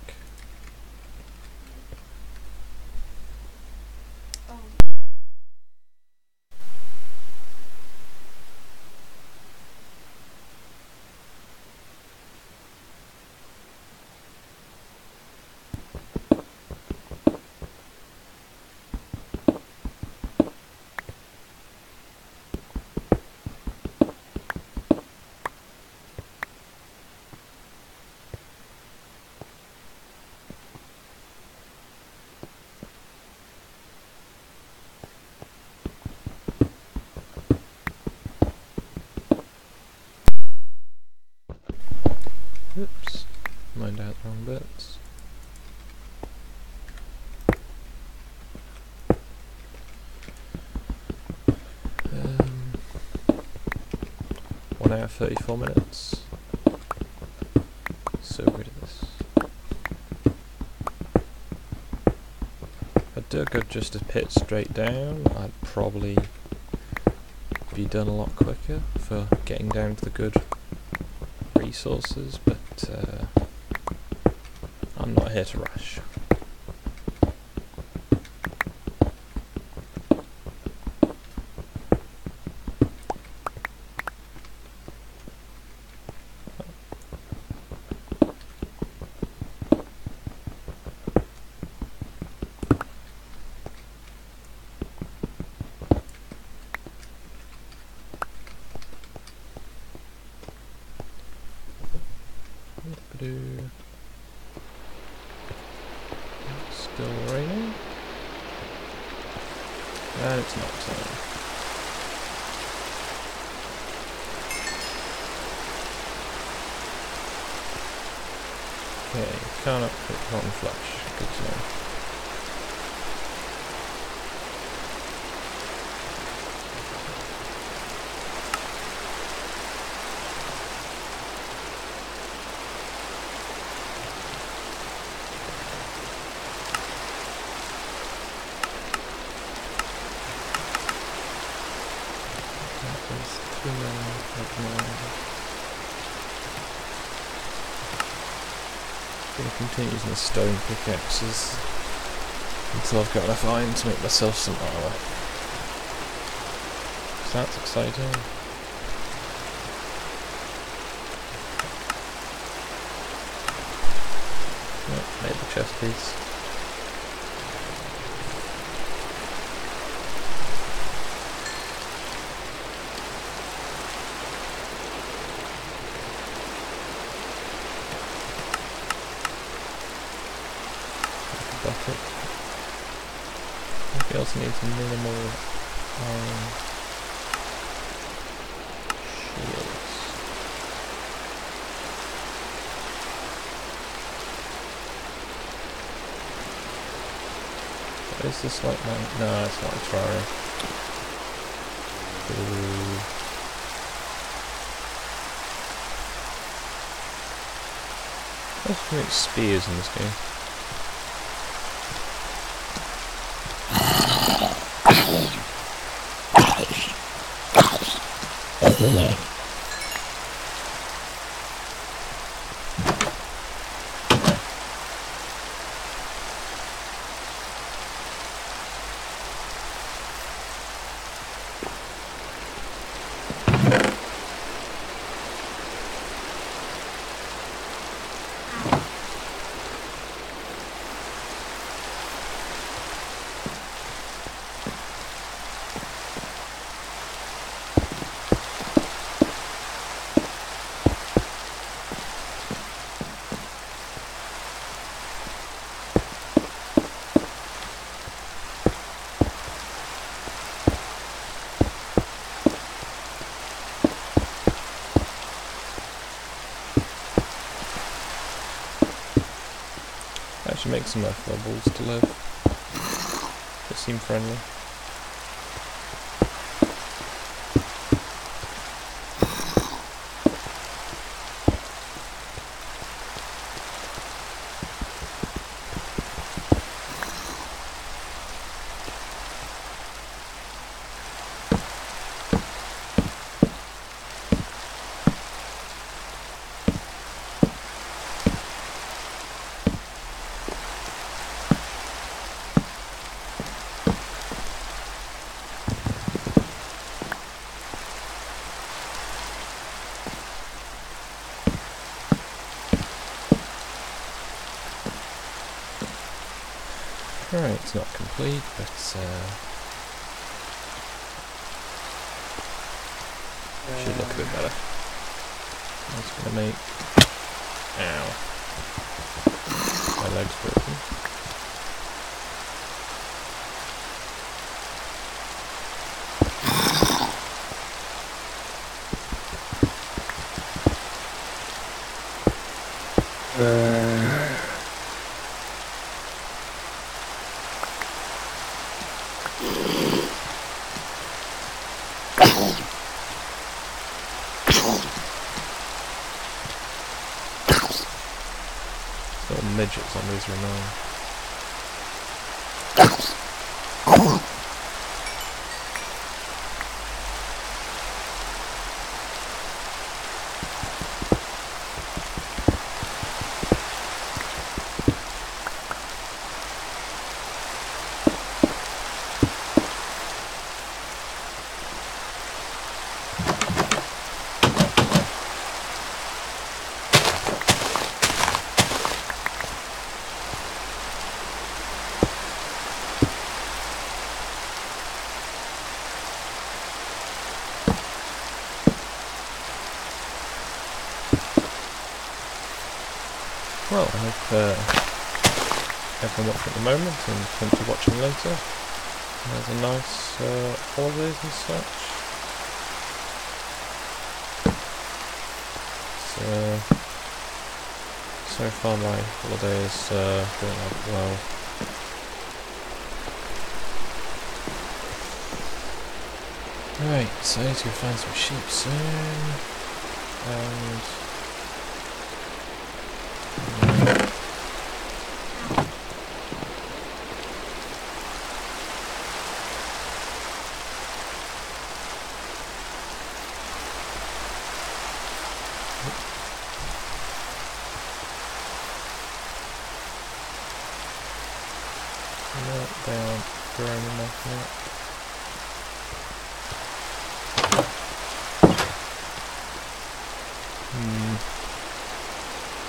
S1: Oops, mined out the wrong bits. Um, 1 hour 34 minutes. So rid of this. If I dug just a pit straight down, I'd probably be done a lot quicker for getting down to the good resources, but I'm not here to rush. 2. It's still raining. And it's not time. Okay, can't upcook rotten flush. Good to know. I'm going to continue using the stone pickaxes until I've got enough iron to make myself some armour. So that's exciting. Yep, made the chest piece. Bucket. Everything else needs minimal shields. What is this like now? No, it's not a Terraria. Ooh. Let's make spears in this game. Actually make some left levels to live. They seem friendly. Right, it's not complete, but should look a bit better. That's gonna make... Ow. My leg's broken. Little midgets on these are annoying. Well, I hope everyone watching at the moment and potentially watching later has a nice holidays and such. So far my holiday is going out well. Right, so I need to go find some sheep soon, and no, they aren't grown enough yet.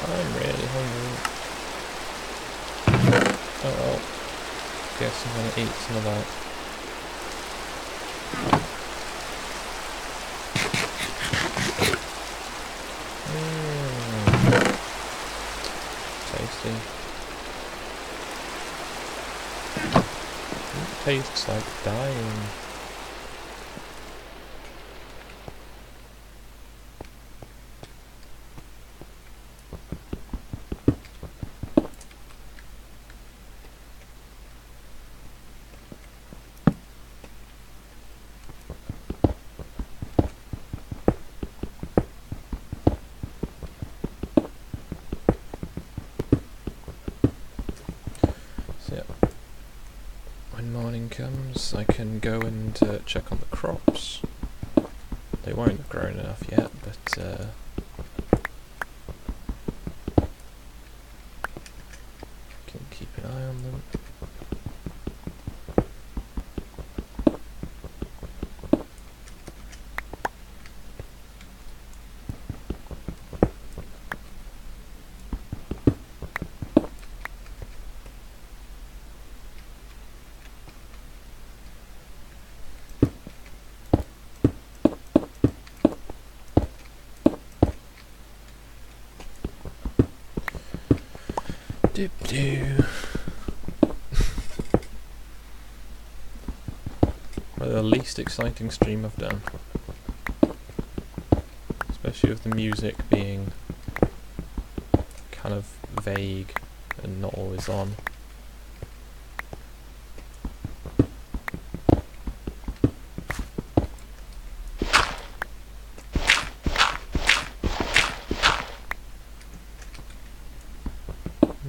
S1: I'm really hungry. Oh well, guess I'm gonna eat some of that. Tasty. It tastes like dying. When morning comes, I can go and check on the crops. They won't have grown enough yet, but can keep an eye on them. Dip-doo. Well, the least exciting stream I've done. Especially with the music being kind of vague and not always on.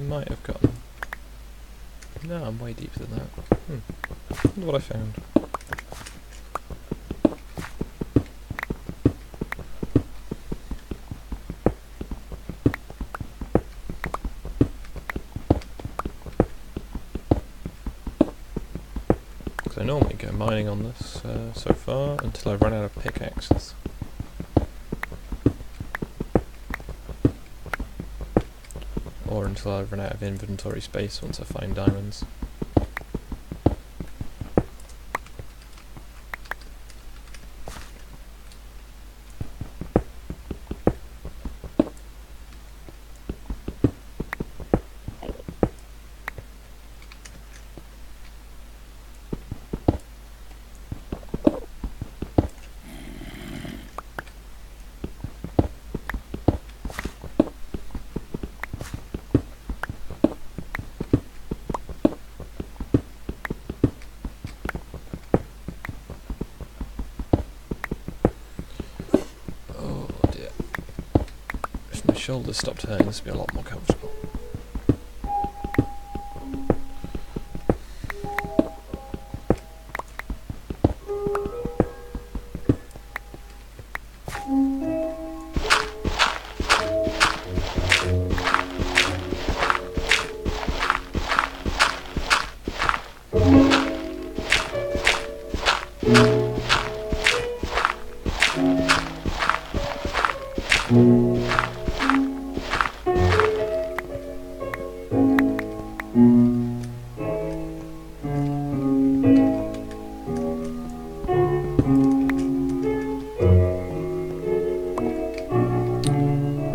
S1: Might have gotten... No, I'm way deeper than that. Wonder what I found. Because I normally go mining on this so far until I run out of pickaxes. Or until I run out of inventory space once I find diamonds. Shoulders stopped hurting, this would be a lot more comfortable.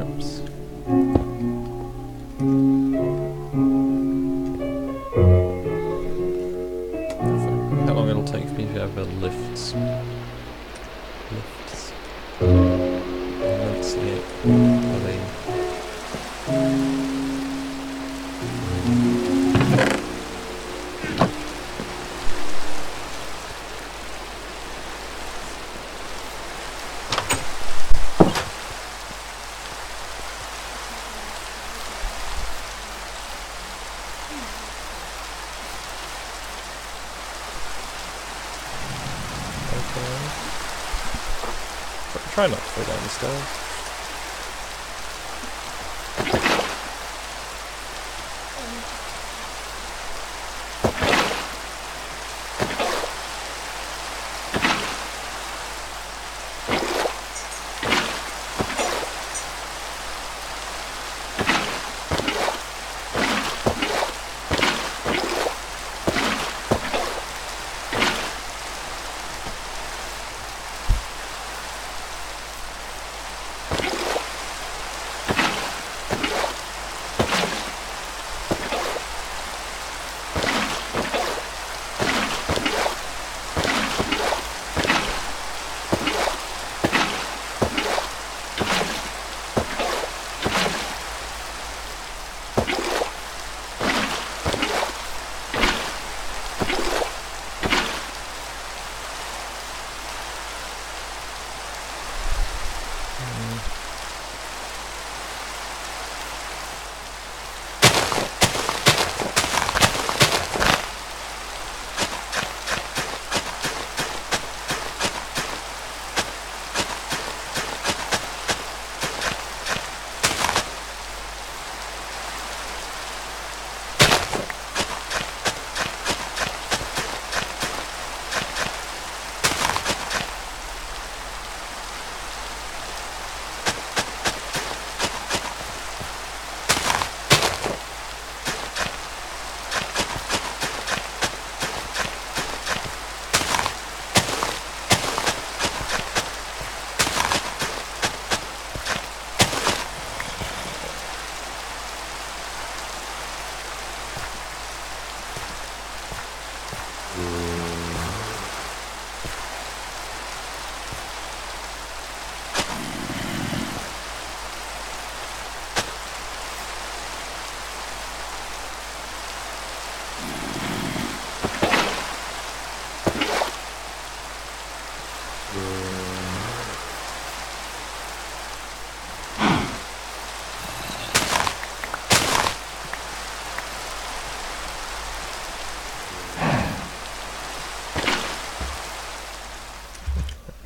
S1: Oops. server lifts. Enunciate, believe. Try not to fall down the stairs.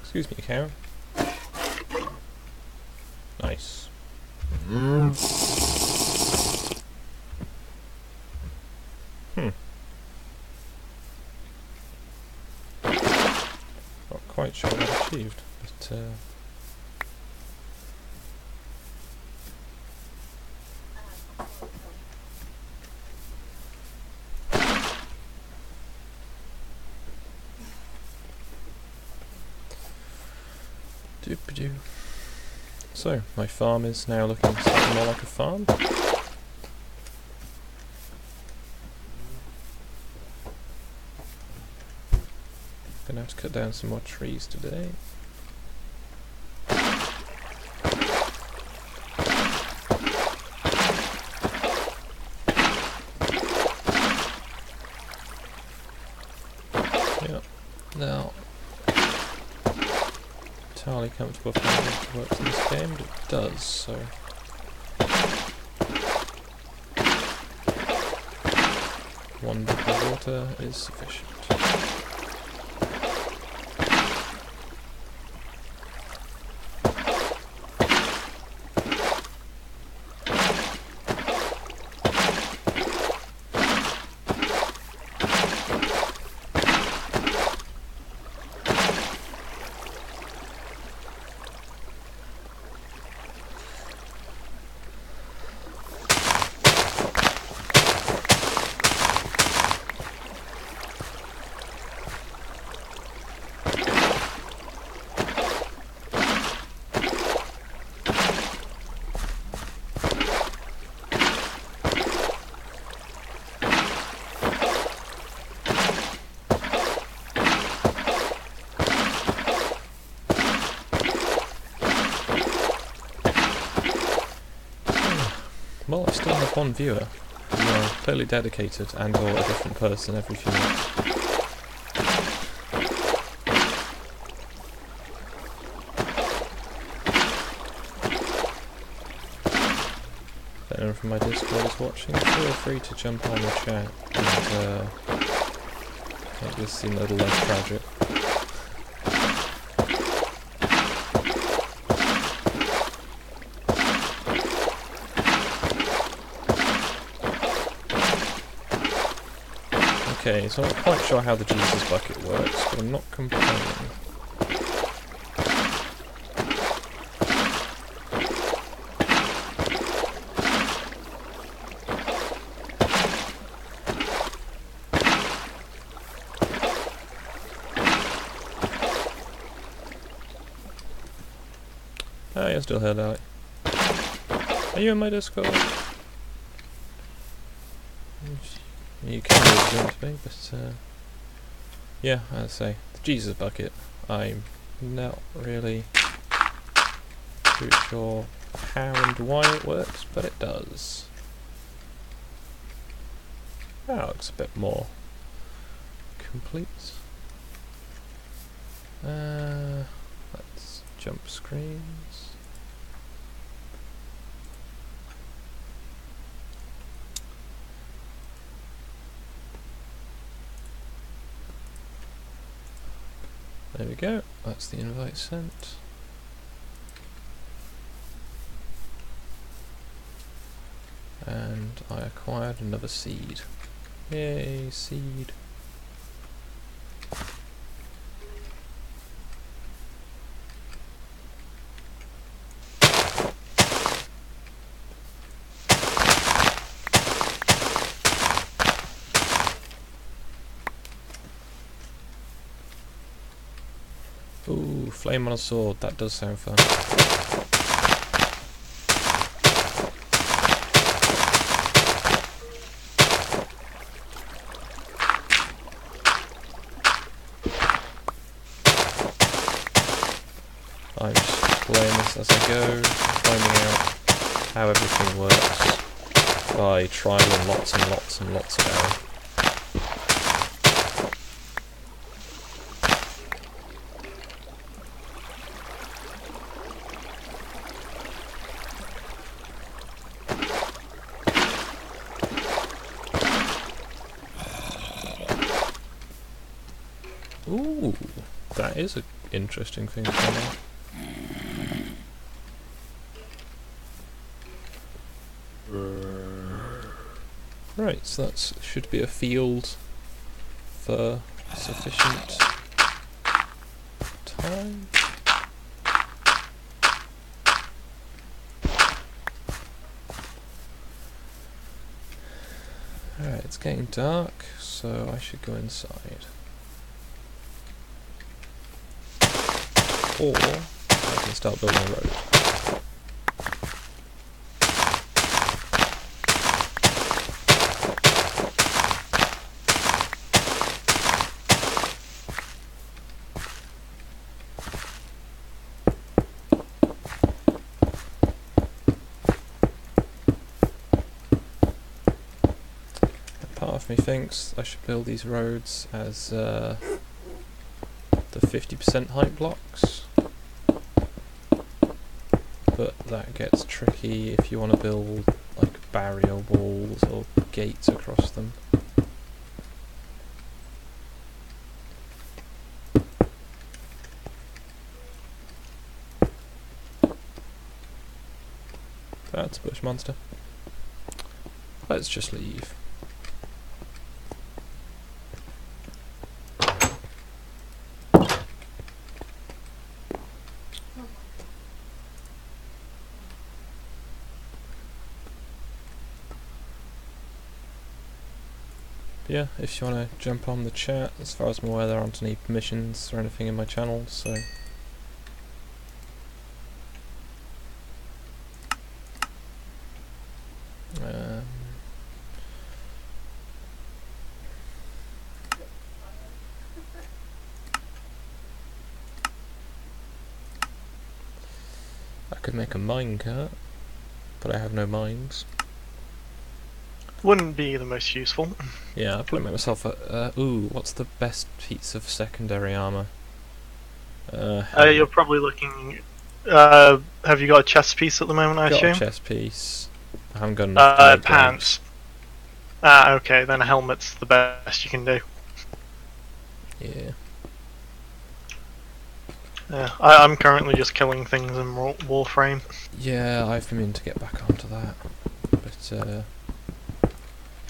S1: Excuse me, Karen. Nice. Not quite sure what I achieved, but doop-a-doo. So, my farm is now looking slightly more like a farm. Gonna have to cut down some more trees today. Yep. Now, entirely comfortable if it works in this game, but it does, so. One bucket of water is sufficient. Well, I still have one viewer. You are clearly dedicated and or a different person every few minutes. If anyone from my Discord is watching, feel free to jump on the chat and make this seem a little less tragic. Okay, so I'm not quite sure how the Jesus bucket works, but I'm not complaining. Oh, you're still here, Dalek. Are you in my Discord? You can do if you want to be, but yeah, as I say, the Jesus bucket, I'm not really too sure how and why it works, but it does. That looks a bit more complete. Let's jump screens. There we go, that's the invite sent. And I acquired another seed. Yay, seed. Ooh, flame on a sword, that does sound fun. I'm just playing this as I go, finding out how everything works by trialing lots and lots and lots of error. Ooh, that is an interesting thing to find out. Right, so that should be a field for sufficient time. Alright, it's getting dark, so I should go inside. Or I can start building a road. Part of me thinks I should build these roads as the 50% height blocks, but that gets tricky if you want to build like barrier walls or gates across them. That's a bush monster. Let's just leave. Yeah, if you want to jump on the chat, as far as I'm aware there aren't any permissions or anything in my channel, so... I could make a minecart, but I have no mines.
S2: Wouldn't be the most useful.
S1: Yeah, I probably make myself a... ooh, what's the best piece of secondary armour?
S2: You're
S1: Helmet.
S2: probably looking. Have you got a chest piece at the moment? I
S1: Got a
S2: assume.
S1: chest piece. I haven't got enough to make gloves.
S2: Pants. Ah, okay. Then a helmet's the best you can do.
S1: Yeah.
S2: Yeah, I'm currently just killing things in Warframe.
S1: Yeah, I've been meaning to get back onto that. But,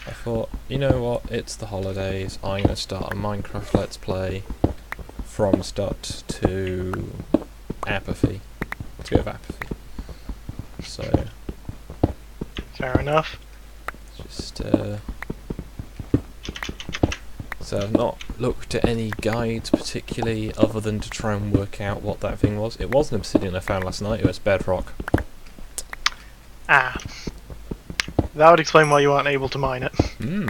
S1: I thought, you know what, it's the holidays, I'm going to start a Minecraft Let's Play from start to apathy. To go with apathy. So,
S2: Fair enough.
S1: just, so I've not looked at any guides particularly, other than to try and work out what that thing was. It wasn't obsidian I found last night, it was bedrock.
S2: Ah. That would explain why you aren't able to mine it.
S1: Hmm.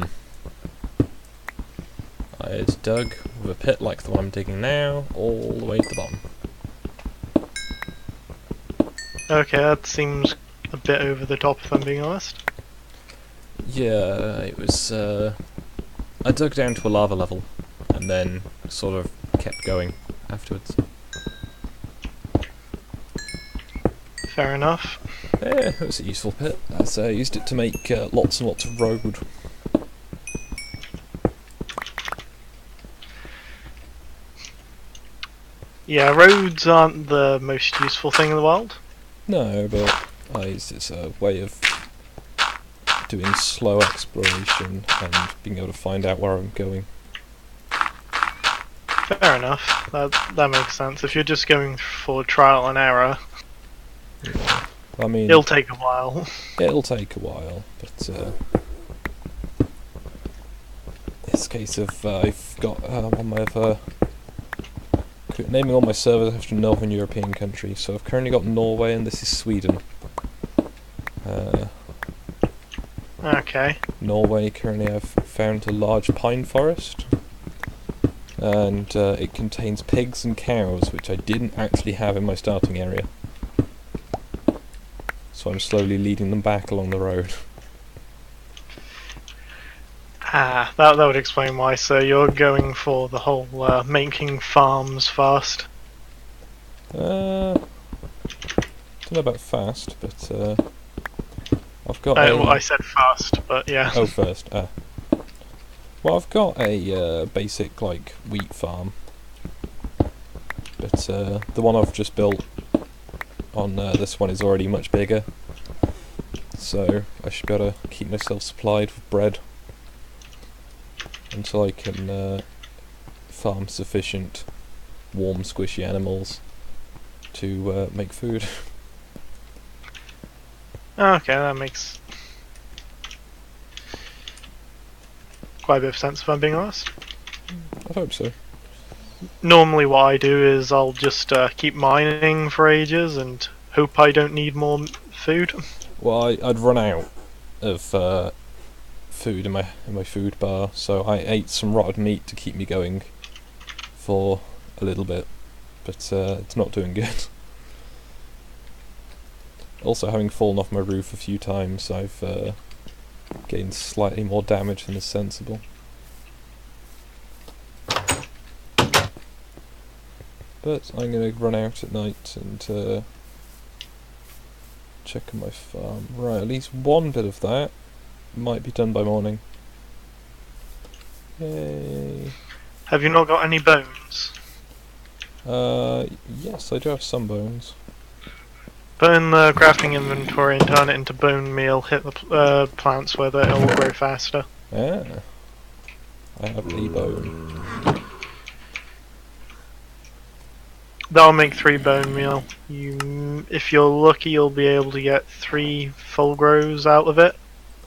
S1: It's dug with a pit like the one I'm digging now, all the way to the bottom.
S2: Okay, that seems a bit over the top if I'm being honest.
S1: Yeah, it was, I dug down to a lava level, and then sort of kept going afterwards.
S2: Fair enough.
S1: Yeah, it was a useful pit. I used it to make lots and lots of road.
S2: Yeah, roads aren't the most useful thing in the world.
S1: No, but I used it as a way of doing slow exploration and being able to find out where I'm going.
S2: Fair enough. That makes sense. If you're just going for trial and error,
S1: Yeah. I mean,
S2: it'll take a while.
S1: it'll take a while, but it's a case of I've got on my other naming all my servers after Northern European countries. So I've currently got Norway, and this is Sweden.
S2: Okay.
S1: Norway, currently I've found a large pine forest, and it contains pigs and cows, which I didn't actually have in my starting area. So I'm slowly leading them back along the road.
S2: Ah, that would explain why. So you're going for the whole making farms fast.
S1: Don't know about fast, but I've got
S2: Well, I said fast, but yeah.
S1: Oh, first. Well, I've got a basic, like, wheat farm. But the one I've just built on this one is already much bigger. So I should be able to keep myself supplied with bread until I can farm sufficient warm, squishy animals to make food.
S2: Okay, that makes quite a bit of sense if I'm being honest.
S1: I hope so.
S2: Normally what I do is I'll just keep mining for ages and hope I don't need more food.
S1: Well, I'd run out of food in my food bar, so I ate some rotted meat to keep me going for a little bit, but it's not doing good. Also, having fallen off my roof a few times, I've gained slightly more damage than is sensible. But I'm going to run out at night and check on my farm. Right, at least one bit of that might be done by morning. Yay.
S2: Have you not got any bones?
S1: Yes, I do have some bones.
S2: Put in the crafting inventory and turn it into bone meal. Hit the plants with it, it will grow faster.
S1: Ah. I have the bone.
S2: That'll make 3 bone meal. If you're lucky, you'll be able to get 3 full grows out of it.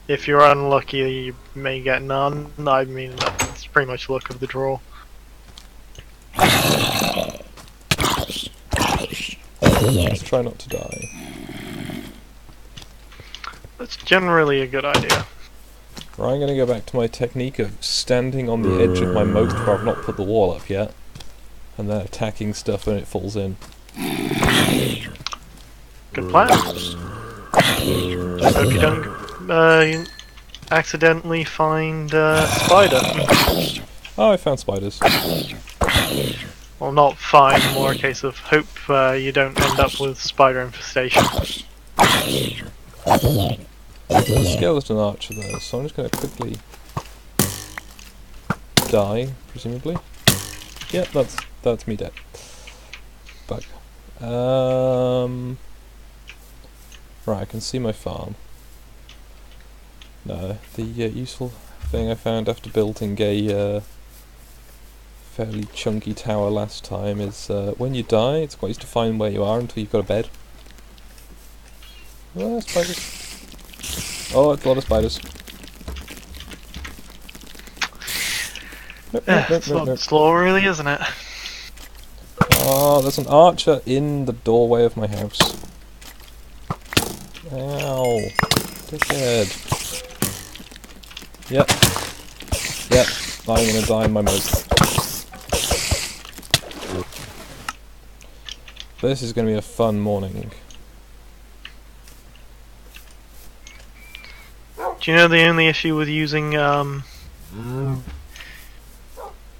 S2: If you're unlucky, you may get none. I mean, that's pretty much luck of the draw.
S1: Let's try not to die.
S2: That's generally a good idea.
S1: Right, I'm going to go back to my technique of standing on the edge of my moat where I've not put the wall up yet, and then attacking stuff when it falls in.
S2: Good plan. Hope you don't accidentally find a spider.
S1: Oh, I found spiders.
S2: Well, not find, more a case of hope you don't end up with spider infestation.
S1: Skeleton archer there, so I'm just going to quickly die, presumably. Yep, that's me dead. Bug. Right, I can see my farm. No, the useful thing I found after building a fairly chunky tower last time is when you die, it's quite easy to find where you are until you've got a bed. Oh, spiders. Oh, it's a lot of spiders. Nope, nope, nope,
S2: It's
S1: nope,
S2: not
S1: nope.
S2: slow, really, isn't it?
S1: Oh, there's an archer in the doorway of my house. Ow. Dickhead. Yep. Yep. I'm gonna die in my mode. This is gonna be a fun morning.
S2: Do you know the only issue with using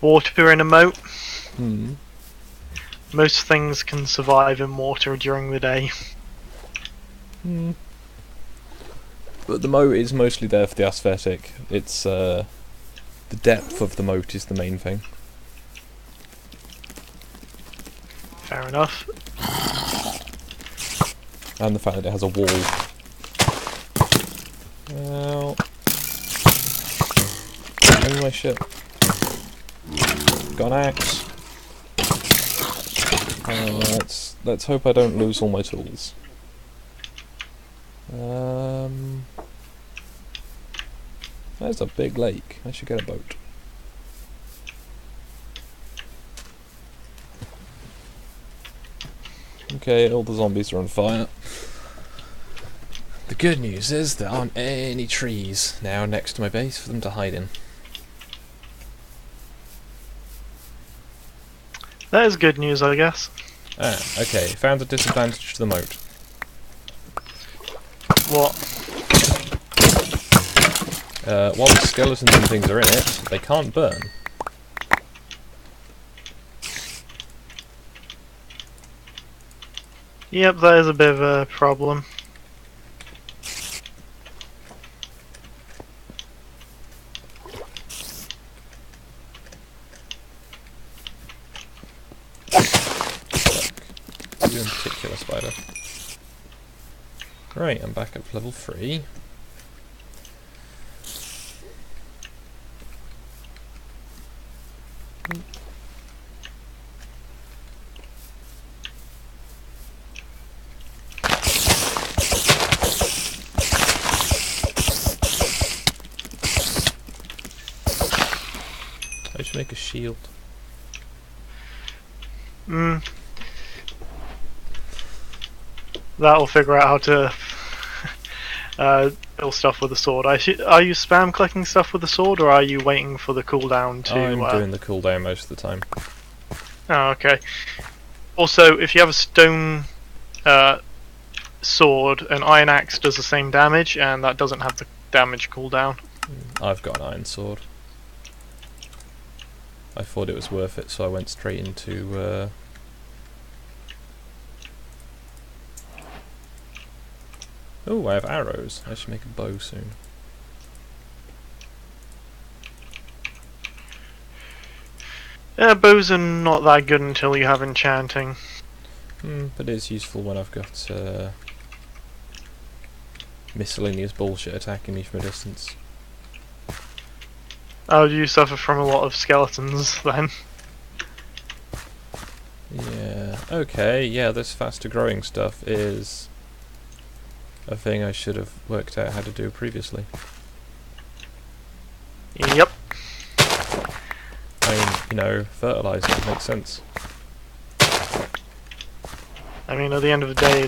S2: water in a moat?
S1: Hmm.
S2: Most things can survive in water during the day.
S1: Hmm. But the moat is mostly there for the aesthetic. It's the depth of the moat is the main thing.
S2: Fair enough.
S1: And the fact that it has a wall. Ow. Give me my ship. Got an axe. Let's hope I don't lose all my tools. There's a big lake. I should get a boat. Okay, all the zombies are on fire. The good news is there aren't any trees now next to my base for them to hide in.
S2: That is good news, I guess.
S1: Ah, okay. Found a disadvantage to the moat.
S2: What?
S1: While the skeletons and things are in it, they can't burn.
S2: Yep, that is a bit of a problem.
S1: You in particular, spider. Right, I'm back up to level 3. I should make a shield.
S2: That'll figure out how to build stuff with a sword. Are you spam clicking stuff with a sword, or are you waiting for the cooldown to...
S1: I'm doing the cooldown most of the time.
S2: Oh, okay. Also, if you have a stone sword, an iron axe does the same damage, and that doesn't have the damage cooldown.
S1: I've got an iron sword. I thought it was worth it, so I went straight into... Oh, I have arrows. I should make a bow soon.
S2: Yeah, bows are not that good until you have enchanting.
S1: But it's useful when I've got miscellaneous bullshit attacking me from a distance.
S2: Oh, do you suffer from a lot of skeletons then?
S1: Yeah, okay, yeah, this faster growing stuff is a thing I should have worked out how to do previously.
S2: Yep.
S1: I mean, you know, fertilizer makes sense.
S2: I mean, at the end of the day,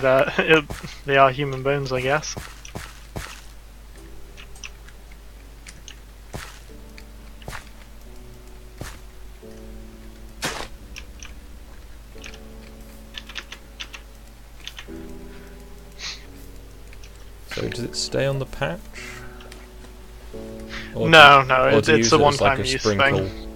S2: they are human bones, I guess.
S1: So does it stay on the patch? Or
S2: No,
S1: do you
S2: it's
S1: use
S2: a
S1: it as like
S2: one-time
S1: a
S2: use
S1: sprinkle?
S2: thing.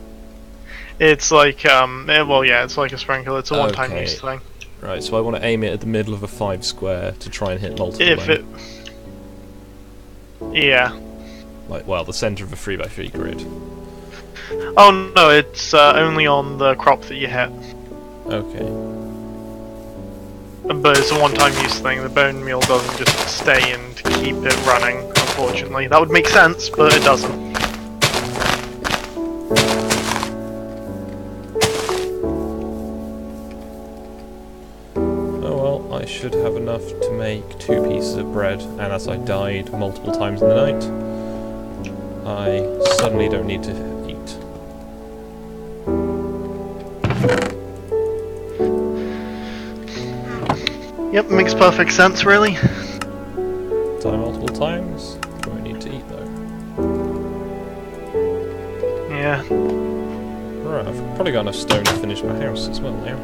S2: It's like, well, yeah, it's like a sprinkle. It's a one-time
S1: Okay.
S2: use thing.
S1: Right, so I want to aim it at the middle of a 5 square to try and hit multiple
S2: If
S1: men.
S2: Yeah.
S1: Like, well, the centre of a 3x3 grid.
S2: Oh no, it's only on the crop that you hit.
S1: Okay.
S2: But it's a one-time use thing. The bone meal doesn't just stay and keep it running, unfortunately. That would make sense, but it doesn't.
S1: Oh well, I should have enough to make 2 pieces of bread, and as I died multiple times in the night, I suddenly don't need to eat.
S2: Yep, makes perfect sense, really.
S1: Die multiple times, won't need to eat though.
S2: Yeah.
S1: Right, I've probably got enough stone to finish my house as well now.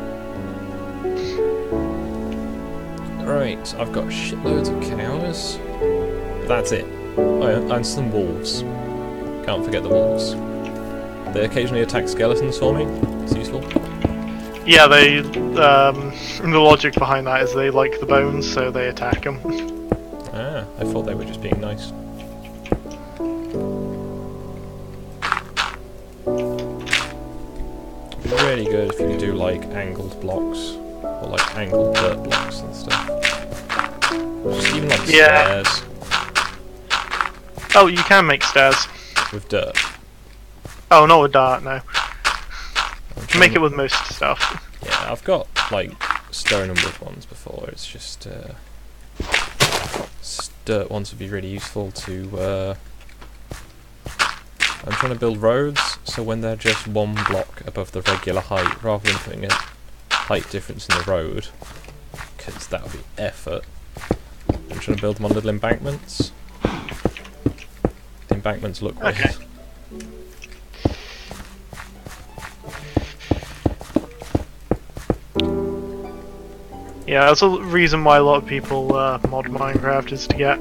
S1: Right, I've got shitloads of cows. That's it. Oh, and some wolves. Can't forget the wolves. They occasionally attack skeletons for me. It's useful.
S2: Yeah, they, the logic behind that is they like the bones, so they attack them.
S1: Ah, I thought they were just being nice. It'd be really good if you could do like angled blocks, or like angled dirt blocks and stuff. Just even like stairs
S2: Oh, you can make stairs.
S1: with dirt.
S2: Oh, not with dart, no.
S1: I'm
S2: You can make
S1: trying-
S2: it with most stuff.
S1: Yeah, I've got like stone and wood ones before. It's just dirt ones would be really useful to. I'm trying to build roads, so when they're just 1 block above the regular height, rather than putting a height difference in the road, because that would be effort. I'm trying to build them on little embankments. The embankments look great.
S2: Okay. Yeah, that's a reason why a lot of people mod Minecraft is to get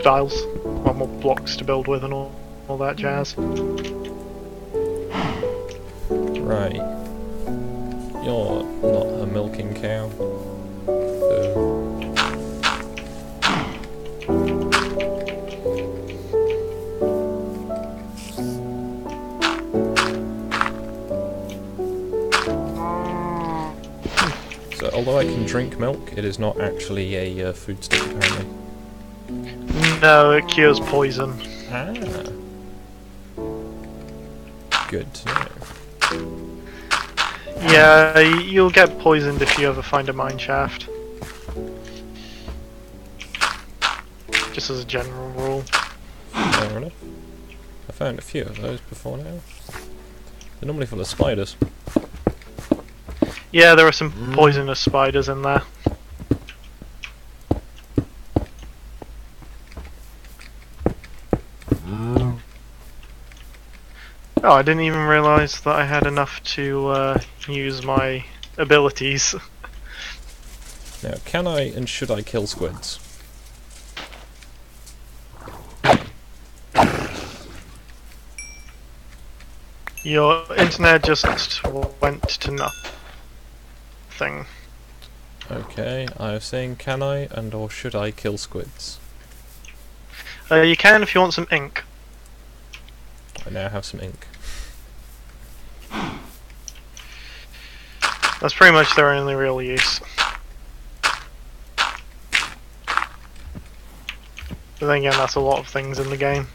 S2: tiles, well, more blocks to build with and all that jazz.
S1: Right. You're not a milking cow. Boo. So, although I can drink milk, it is not actually a food stick, apparently.
S2: No, it cures poison.
S1: Ah. Good to know.
S2: Yeah, you'll get poisoned if you ever find a mine shaft. Just as a general rule.
S1: Fair enough. I found a few of those before now. They're normally full of spiders.
S2: Yeah, there are some poisonous spiders in there. Oh, I didn't even realise that I had enough to use my abilities.
S1: Now, can I and should I kill squids?
S2: Your internet just went to nothing.
S1: Okay, I was saying can I and or should I kill squids?
S2: You can if you want some ink.
S1: I now have some ink.
S2: That's pretty much their only real use. But then again, that's a lot of things in the game.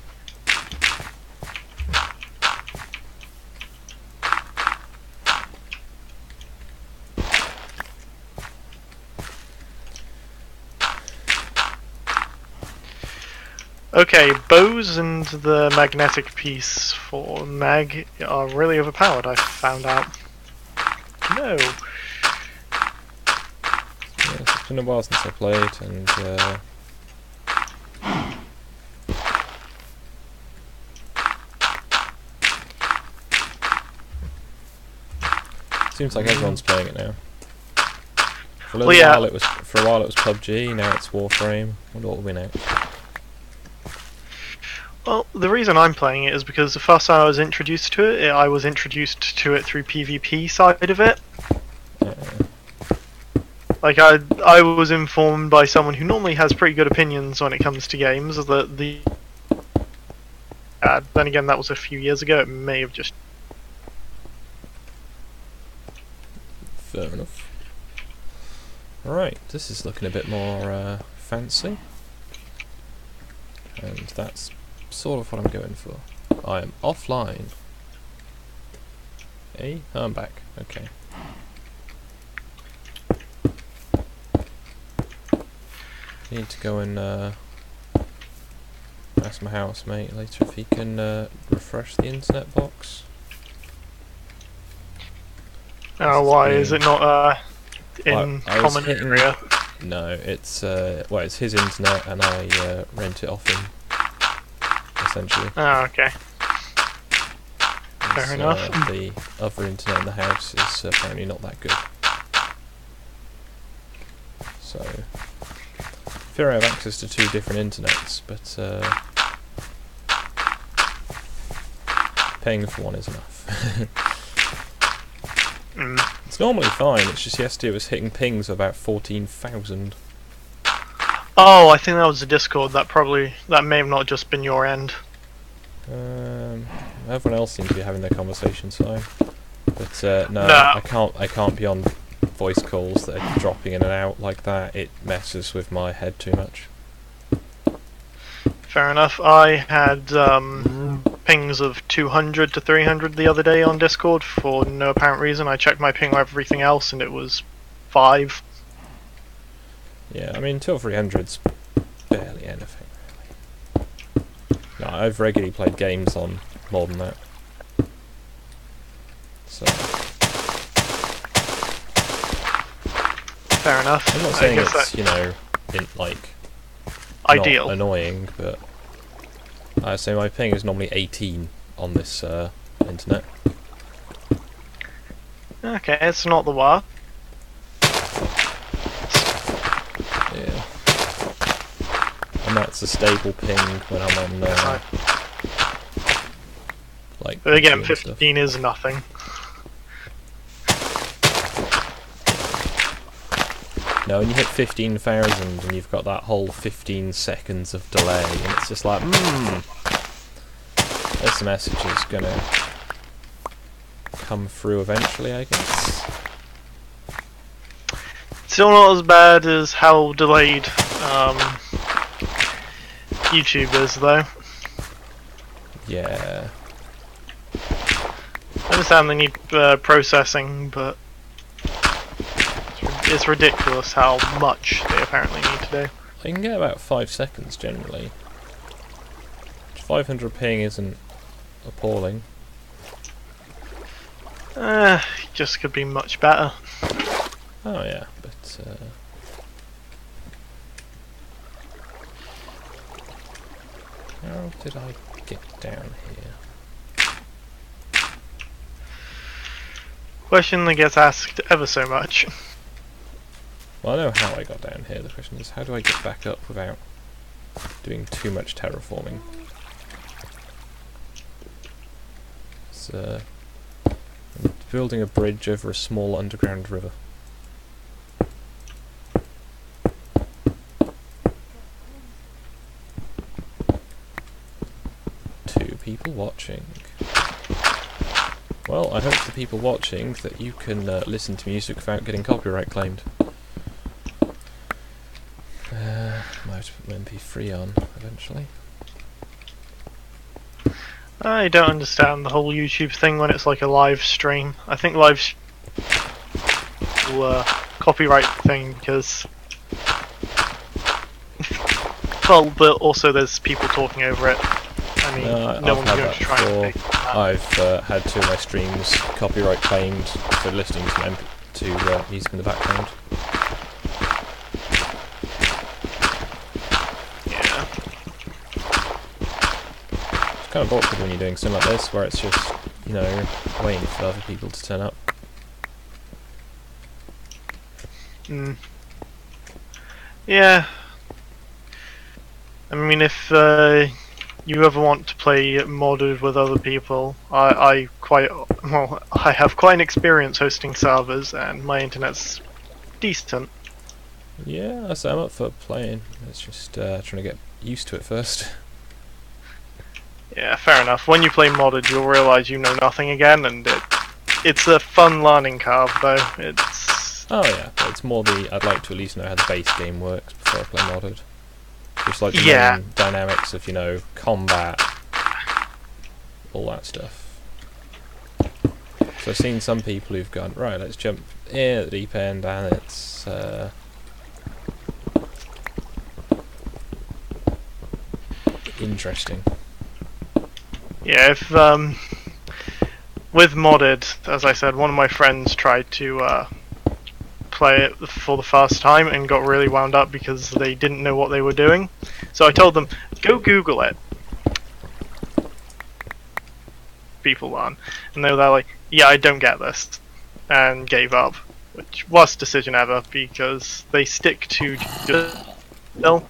S2: Okay, bows and the magnetic piece for mag are really overpowered, I found out. No.
S1: Yes, it's been a while since I played, and seems like everyone's playing it now. For a little while it was PUBG, now it's Warframe. Wonder what will be next.
S2: Well, the reason I'm playing it is because the first time I was introduced to it, I was introduced to it through PvP side of it.
S1: Uh,
S2: Like I was informed by someone who normally has pretty good opinions when it comes to games that the. Then again, that was a few years ago. It may have just.
S1: fair enough. Right, this is looking a bit more fancy. And that's sort of what I'm going for. I am offline. Hey, oh, I'm back. Okay. Need to go and ask my housemate later if he can refresh the internet box.
S2: Oh, why is it not in
S1: I was
S2: common
S1: hitting-
S2: area?
S1: No, it's well, it's his internet, and I rent it off him. Essentially,
S2: Oh, okay. Fair
S1: It's,
S2: enough.
S1: The other internet in the house is apparently not that good. So, fear I have access to two different internets, but paying for one is enough. It's normally fine, it's just yesterday it was hitting pings of about 14,000.
S2: Oh, I think that was the Discord. That may have not just been your end.
S1: Everyone else seems to be having their conversations fine. But no,
S2: No.
S1: I can't be on voice calls that are dropping in and out like that. It messes with my head too much.
S2: Fair enough. I had pings of 200 to 300 the other day on Discord for no apparent reason. I checked my ping with everything else and it was 5.
S1: Yeah, I mean 2 or 300's barely anything really. No, I've regularly played games on more than that. So
S2: Fair enough.
S1: I'm not
S2: I
S1: saying
S2: guess
S1: it's,
S2: that
S1: you know, like
S2: ideal.
S1: not annoying, but I say my ping is normally 18 on this internet.
S2: Okay, it's not the worst.
S1: Yeah. And that's a stable ping when I'm on
S2: Right.
S1: like
S2: But again,
S1: PC and stuff.
S2: 15 is nothing.
S1: No, when you hit 15,000 and you've got that whole 15 seconds of delay, and it's just like, this message is gonna come through eventually, I guess.
S2: Still not as bad as how delayed YouTube is, though.
S1: Yeah.
S2: I understand they need processing, but it's ridiculous how much they apparently need to do.
S1: I can get about 5 seconds generally. 500 ping isn't appalling.
S2: Just could be much better.
S1: Oh yeah, but how did I get down here?
S2: Question that gets asked ever so much.
S1: Well, I know how I got down here. The question is, how do I get back up without doing too much terraforming? It's, I'm building a bridge over a small underground river. Two people watching. Well, I hope the people watching that you can listen to music without getting copyright claimed. Might put my MP3 on eventually.
S2: I don't understand the whole YouTube thing when it's like a live stream. I think live copyright thing because well, but also there's people talking over it. I mean, no
S1: I've
S2: one's
S1: had
S2: going
S1: that
S2: to try and
S1: before.
S2: fix that.
S1: I've had 2 of my streams copyright claimed for listening to music in the background.
S2: Yeah.
S1: It's kind of awkward when you're doing something like this, where it's just, you know, waiting for other people to turn up.
S2: Yeah. I mean, if you ever want to play modded with other people, I have quite an experience hosting servers, and my internet's decent.
S1: Yeah, so I'm up for playing. It's just trying to get used to it first.
S2: Yeah, fair enough. When you play modded, you'll realise you know nothing again, and it's a fun learning curve, though. It's
S1: Oh yeah, but it's more I'd like to at least know how the base game works before I play modded. Just like the main dynamics of, combat, all that stuff. So I've seen some people who've gone, right, let's jump in at the deep end, and it's interesting.
S2: Yeah, if with modded, as I said, one of my friends tried to play it for the first time and got really wound up because they didn't know what they were doing. So I told them, go Google it. People on, and they were like, yeah, I don't get this, and gave up, which worst decision ever because they stick to build,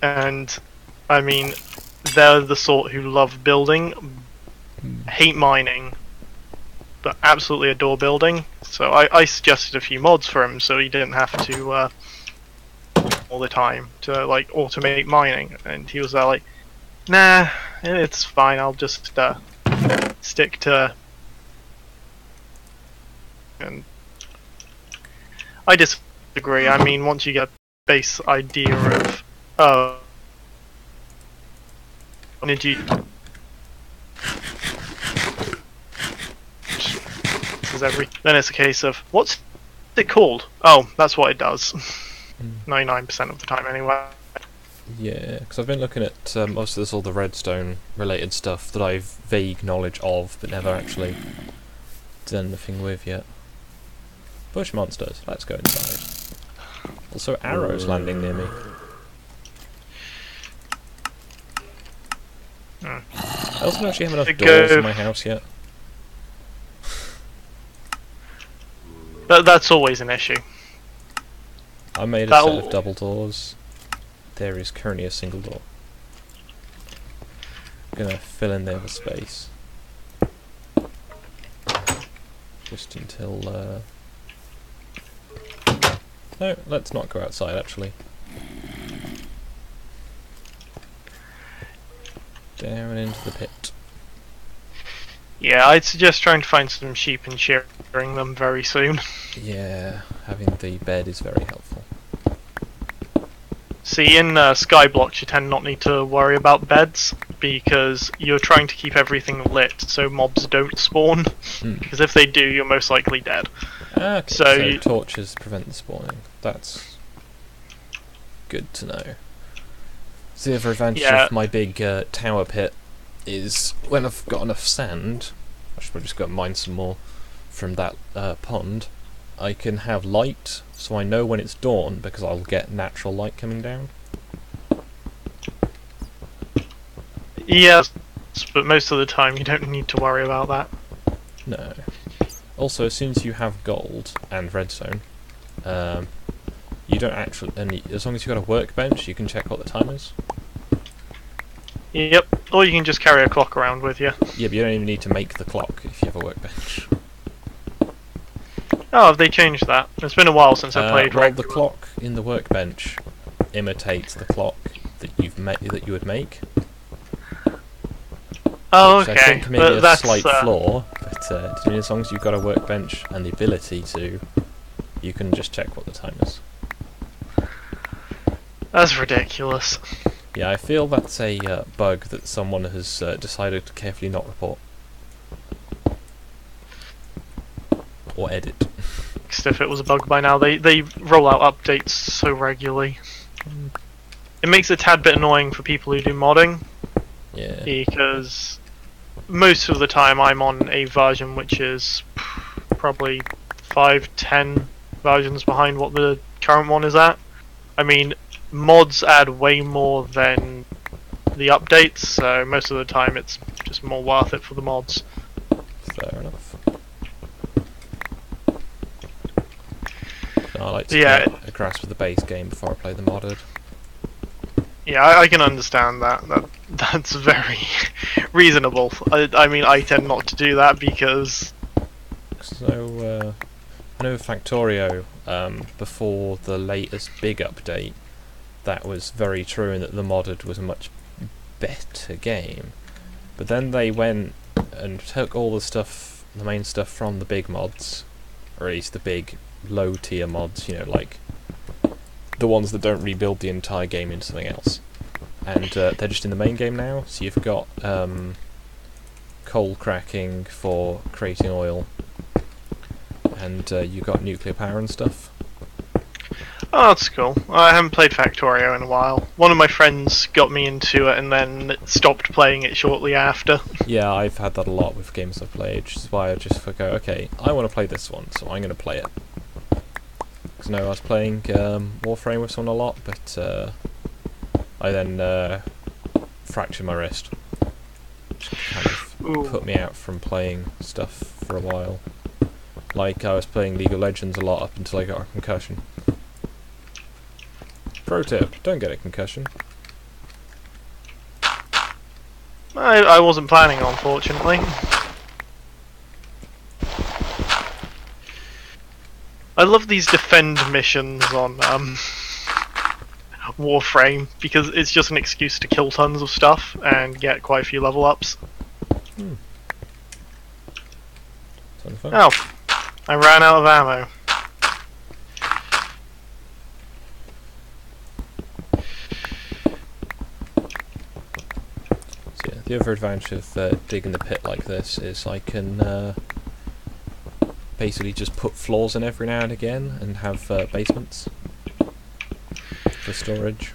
S2: and I mean, they're the sort who love building, hate mining, but absolutely adore building. So I suggested a few mods for him so he didn't have to all the time to like automate mining, and he was like, nah, it's fine, I'll just stick to. And I disagree. I mean, once you get a base idea of energy, then it's a case of what's it called? Oh, that's what it does. 99% of the time, anyway.
S1: Yeah, because I've been looking at most of this, all the redstone related stuff that I've vague knowledge of, but never actually done anything with yet. Bush monsters, let's go inside. Also, arrows landing near me. I also don't actually have enough doors in my house yet.
S2: That's always an issue.
S1: I made a set of double doors. There is currently a single door. I'm gonna fill in there with space. Just until no, let's not go outside actually. Down into the pit.
S2: Yeah, I'd suggest trying to find some sheep and shearing them very soon.
S1: Yeah, having the bed is very helpful.
S2: See, in Skyblocks you tend not need to worry about beds because you're trying to keep everything lit so mobs don't spawn. Because if they do, you're most likely dead.
S1: Okay, so torches prevent the spawning. That's good to know. So the other advantage of my big tower pit is when I've got enough sand, I should probably just go and mine some more from that pond, I can have light, so I know when it's dawn because I'll get natural light coming down.
S2: Yes, but most of the time you don't need to worry about that.
S1: No. Also, as soon as you have gold and redstone, you don't actually, and as long as you've got a workbench, you can check what the time is.
S2: Yep, or you can just carry a clock around with you.
S1: Yeah, but you don't even need to make the clock if you have a workbench.
S2: Oh, have they changed that? It's been a while since I played.
S1: Well, the clock in the workbench imitates the clock that that you would make.
S2: Oh,
S1: which
S2: okay.
S1: I think maybe
S2: but
S1: a slight flaw, but as long as you've got a workbench and the ability to, you can just check what the time is.
S2: That's ridiculous.
S1: Yeah, I feel that's a bug that someone has decided to carefully not report. Or edit.
S2: If it was a bug by now, they roll out updates so regularly. It makes it a tad bit annoying for people who do modding.
S1: Yeah.
S2: Because most of the time I'm on a version which is probably 5-10 versions behind what the current one is at. I mean, mods add way more than the updates, so most of the time it's just more worth it for the mods.
S1: Fair enough. I like to get a grasp of the base game before I play the modded.
S2: Yeah, I can understand that. That's very reasonable. I mean, I tend not to do that because
S1: So, I know Factorio, before the latest big update, that was very true in that the modded was a much better game. But then they went and took all the stuff, the main stuff from the big mods, or at least the big low tier mods, you know, like the ones that don't rebuild the entire game into something else. And they're just in the main game now, so you've got coal cracking for creating oil, and you've got nuclear power and stuff.
S2: oh, that's cool. I haven't played Factorio in a while. One of my friends got me into it and then stopped playing it shortly after.
S1: Yeah, I've had that a lot with games I've played, which is why I just go, okay, I want to play this one, so I'm going to play it. Because no, I was playing Warframe with someone a lot, but I then fractured my wrist. Which kind of put me out from playing stuff for a while. Like, I was playing League of Legends a lot up until I got a concussion. Pro tip, don't get a concussion.
S2: I wasn't planning on, fortunately. I love these defend missions on Warframe because it's just an excuse to kill tons of stuff and get quite a few level ups.
S1: Sounds fun.
S2: Oh, I ran out of ammo.
S1: So yeah, the other advantage of digging the pit like this is I can basically just put floors in every now and again and have basements for storage.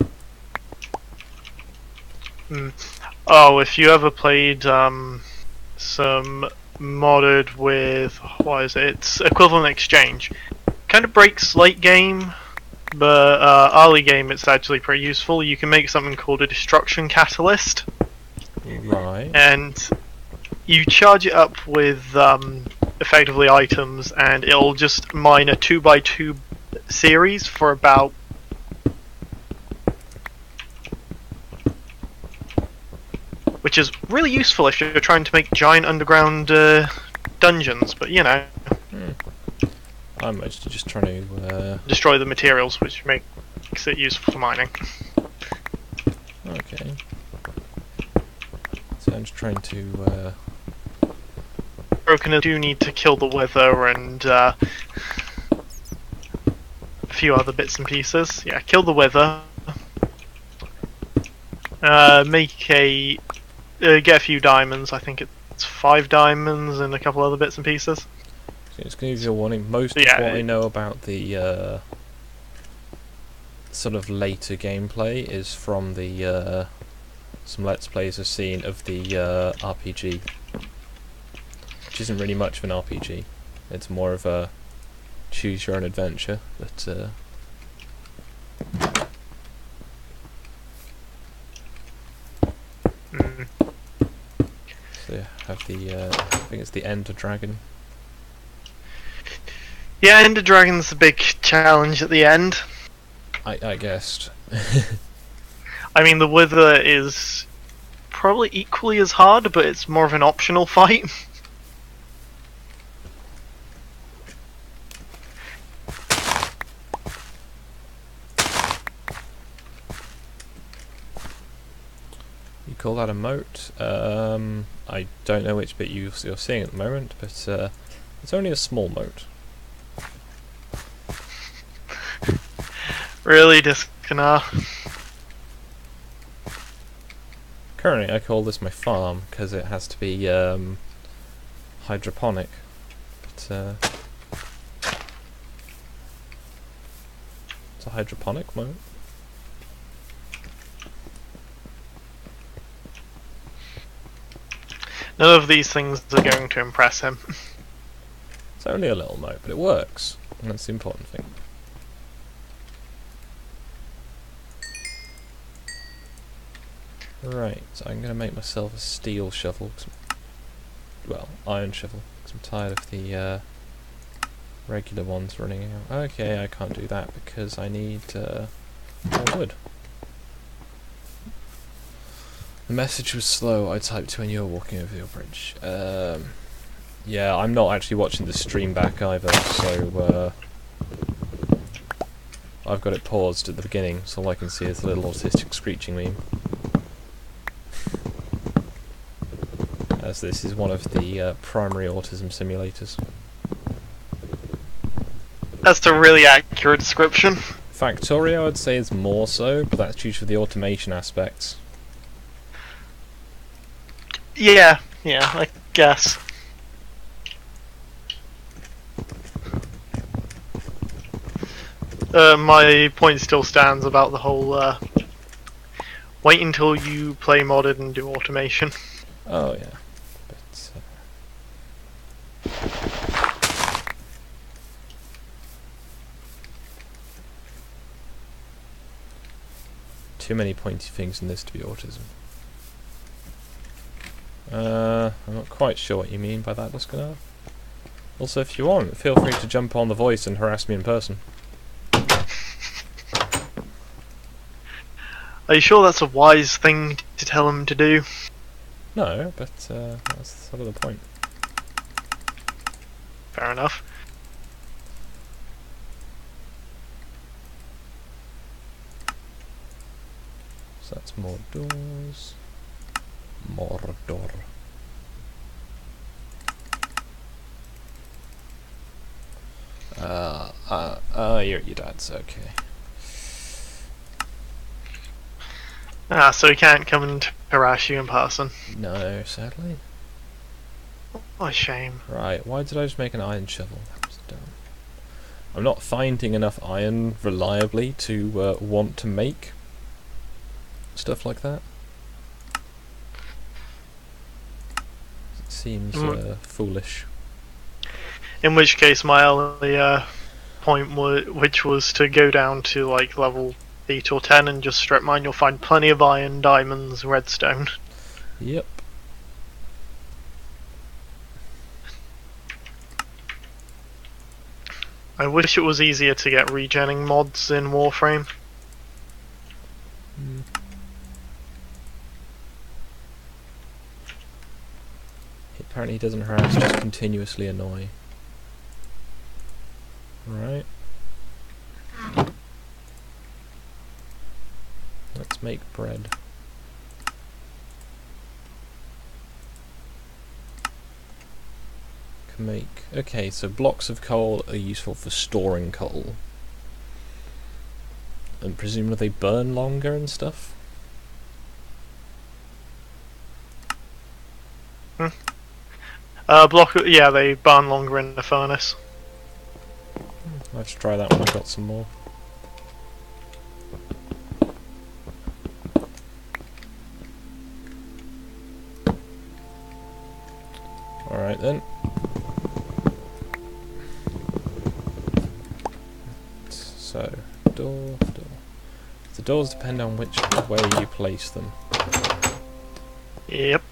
S2: Oh, if you ever played some modded with, what is it? It's Equivalent Exchange. Kind of breaks late game, but early game it's actually pretty useful. You can make something called a destruction catalyst.
S1: Right.
S2: And you charge it up with effectively items, and it'll just mine a 2x2 series for about which is really useful if you're trying to make giant underground dungeons, but you know.
S1: I'm mostly just trying to
S2: destroy the materials, which makes it useful for mining.
S1: Okay. So I'm just trying to
S2: Broken, I do need to kill the wither and a few other bits and pieces. Yeah, kill the wither. Make a get a few diamonds. I think it's 5 diamonds and a couple other bits and pieces.
S1: so it's going to give you a warning. Most
S2: Yeah,
S1: of what I know about the sort of later gameplay is from the some Let's Plays I've seen of the RPG, which isn't really much of an RPG. It's more of a choose your own adventure, but so you have the I think it's the Ender Dragon.
S2: Yeah, Ender Dragon's a big challenge at the end.
S1: I guessed.
S2: I mean, the wither is probably equally as hard, but it's more of an optional fight.
S1: You call that a moat? I don't know which bit you're seeing at the moment, but it's only a small moat.
S2: Really, Discanar?
S1: Currently, I call this my farm because it has to be hydroponic. But it's a hydroponic moat.
S2: None of these things are going to impress him.
S1: It's only a little moat, but it works, and that's the important thing. Right, so I'm going to make myself a steel shovel, well, iron shovel, because I'm tired of the regular ones running out. Okay, I can't do that because I need more wood. The message was slow. I typed when you were walking over your bridge. Yeah, I'm not actually watching the stream back either, so I've got it paused at the beginning, so all I can see is the little autistic screeching meme. As this is one of the primary autism simulators.
S2: That's a really accurate description.
S1: Factorio I'd say is more so, but that's due to the automation aspects.
S2: Yeah, I guess. My point still stands about the whole wait until you play modded and do automation.
S1: Oh yeah, but too many pointy things in this to be autism. I'm not quite sure what you mean by that, Duskanoa. Also, if you want, feel free to jump on the voice and harass me in person.
S2: Are you sure that's a wise thing to tell him to do?
S1: No, but that's sort of the point.
S2: Fair enough.
S1: So that's more doors. More door. You're at your dad's, okay.
S2: Ah, so he can't come and harass you in person.
S1: No, sadly.
S2: What a shame.
S1: Right, why did I just make an iron shovel? That was dumb. I'm not finding enough iron reliably to want to make stuff like that. It seems foolish.
S2: In which case, my only point which was to go down to like level 8 or 10 and just strip mine. You'll find plenty of iron, diamonds, redstone.
S1: Yep.
S2: I wish it was easier to get regenning mods in Warframe.
S1: Apparently he doesn't harass, just continuously annoy. Right. Let's make bread. Can make... Okay, so blocks of coal are useful for storing coal. And presumably they burn longer and stuff?
S2: Yeah, they burn longer in the furnace.
S1: Let's try that when I've got some more. Alright then. So, door. The doors depend on which way you place them.
S2: Yep.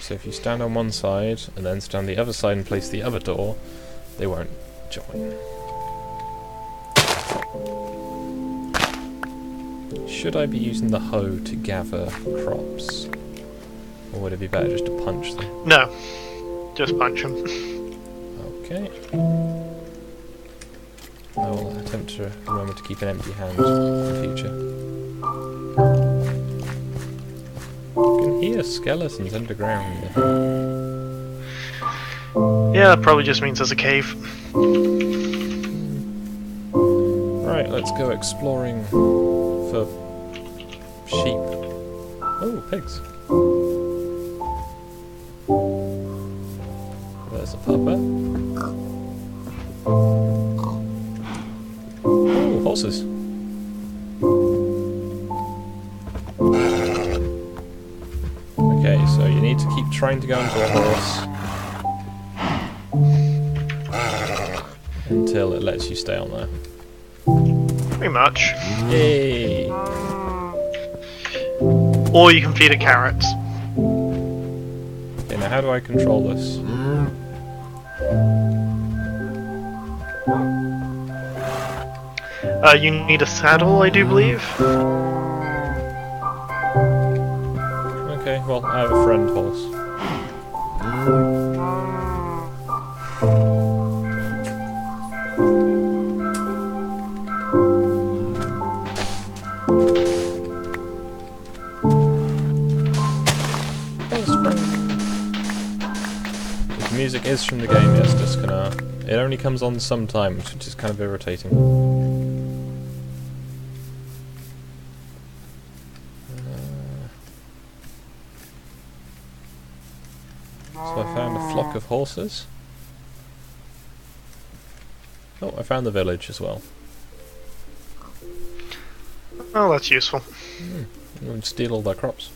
S1: So if you stand on one side, and then stand the other side and place the other door, they won't join. Should I be using the hoe to gather crops? Or would it be better just to punch them?
S2: No. Just punch them.
S1: Okay. I will attempt to remember to keep an empty hand in the future. I can hear skeletons underground.
S2: Yeah, that probably just means there's a cave.
S1: Right, let's go exploring for sheep. Oh, pigs. There's a pupper. Oh, horses. Okay, so you need to keep trying to go into a horse until it lets you stay on there.
S2: Pretty much.
S1: Yay!
S2: Or you can feed it carrots.
S1: Okay, now how do I control this?
S2: You need a saddle, I do believe.
S1: Okay. well, I have a friend horse. The music is from the game, yes, just gonna... It only comes on sometimes, which is kind of irritating. So I found a flock of horses. Oh, I found the village as well.
S2: Oh, that's useful.
S1: And steal all their crops.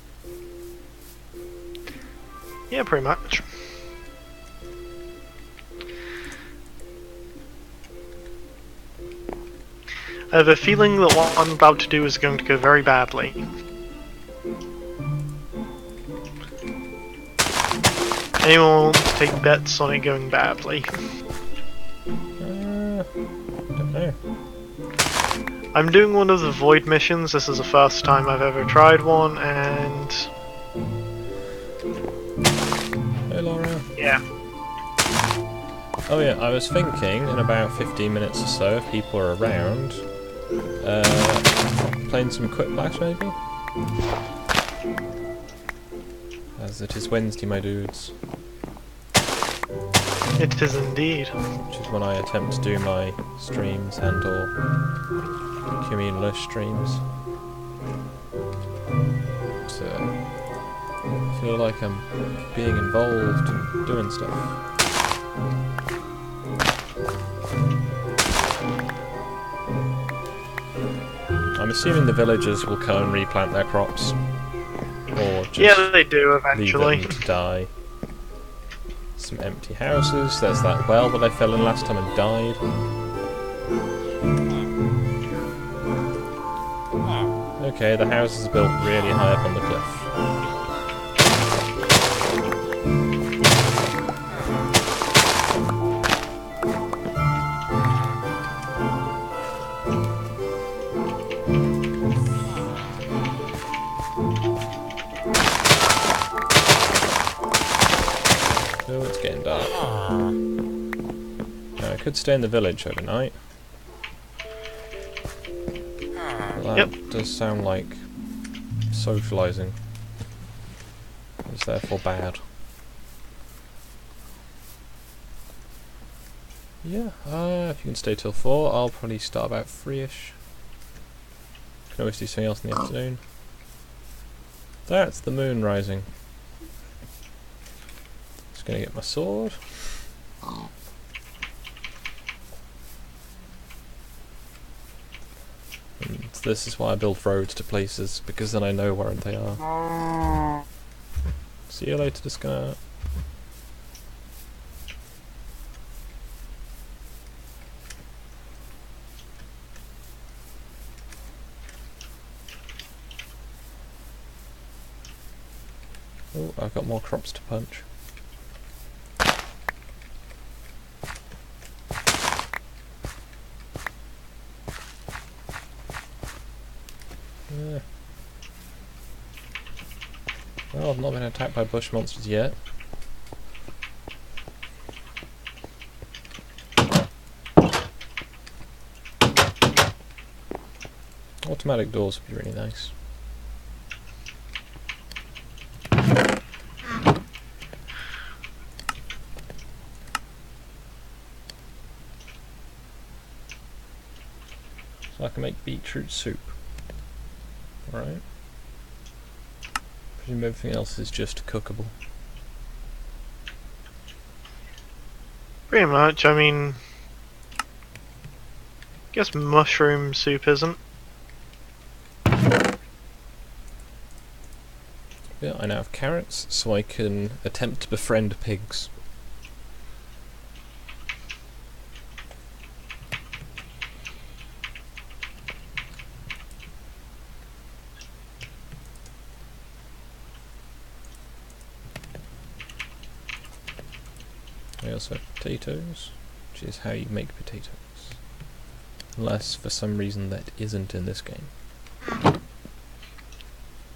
S2: Yeah, pretty much. I have a feeling that what I'm about to do is going to go very badly. Anyone want to take bets on it going badly?
S1: Don't know.
S2: I'm doing one of the void missions. This is the first time I've ever tried one, and
S1: Hey Laura.
S2: yeah.
S1: Oh yeah, I was thinking in about 15 minutes or so, if people are around, playing some Quick Flash maybe? As it is Wednesday, my dudes.
S2: It is indeed.
S1: Which is when I attempt to do my streams and or communal streams. So, I feel like I'm being involved and doing stuff. I'm assuming the villagers will come and replant their crops. Or just
S2: Yeah, they do eventually.
S1: leave them to die. Some empty houses. There's that well that I fell in last time and died. Okay, the house is built really high up on the cliff. Oh, it's getting dark. Now, I could stay in the village overnight. But that does sound like socialising. It's therefore bad. Yeah, if you can stay till 4, I'll probably start about 3ish. Can always do something else in the afternoon. That's the moon rising. Just gonna get my sword. And this is why I build roads to places, because then I know where they are. See you later, just gonna... Oh, I've got more crops to punch. Yeah. Well, I've not been attacked by bush monsters yet. Automatic doors would be really nice. So I can make beetroot soup. Alright. Presume everything else is just cookable.
S2: Pretty much, I mean... I guess mushroom soup isn't.
S1: Yeah, I now have carrots, so I can attempt to befriend pigs. I also have potatoes, which is how you make potatoes. Unless, for some reason, that isn't in this game.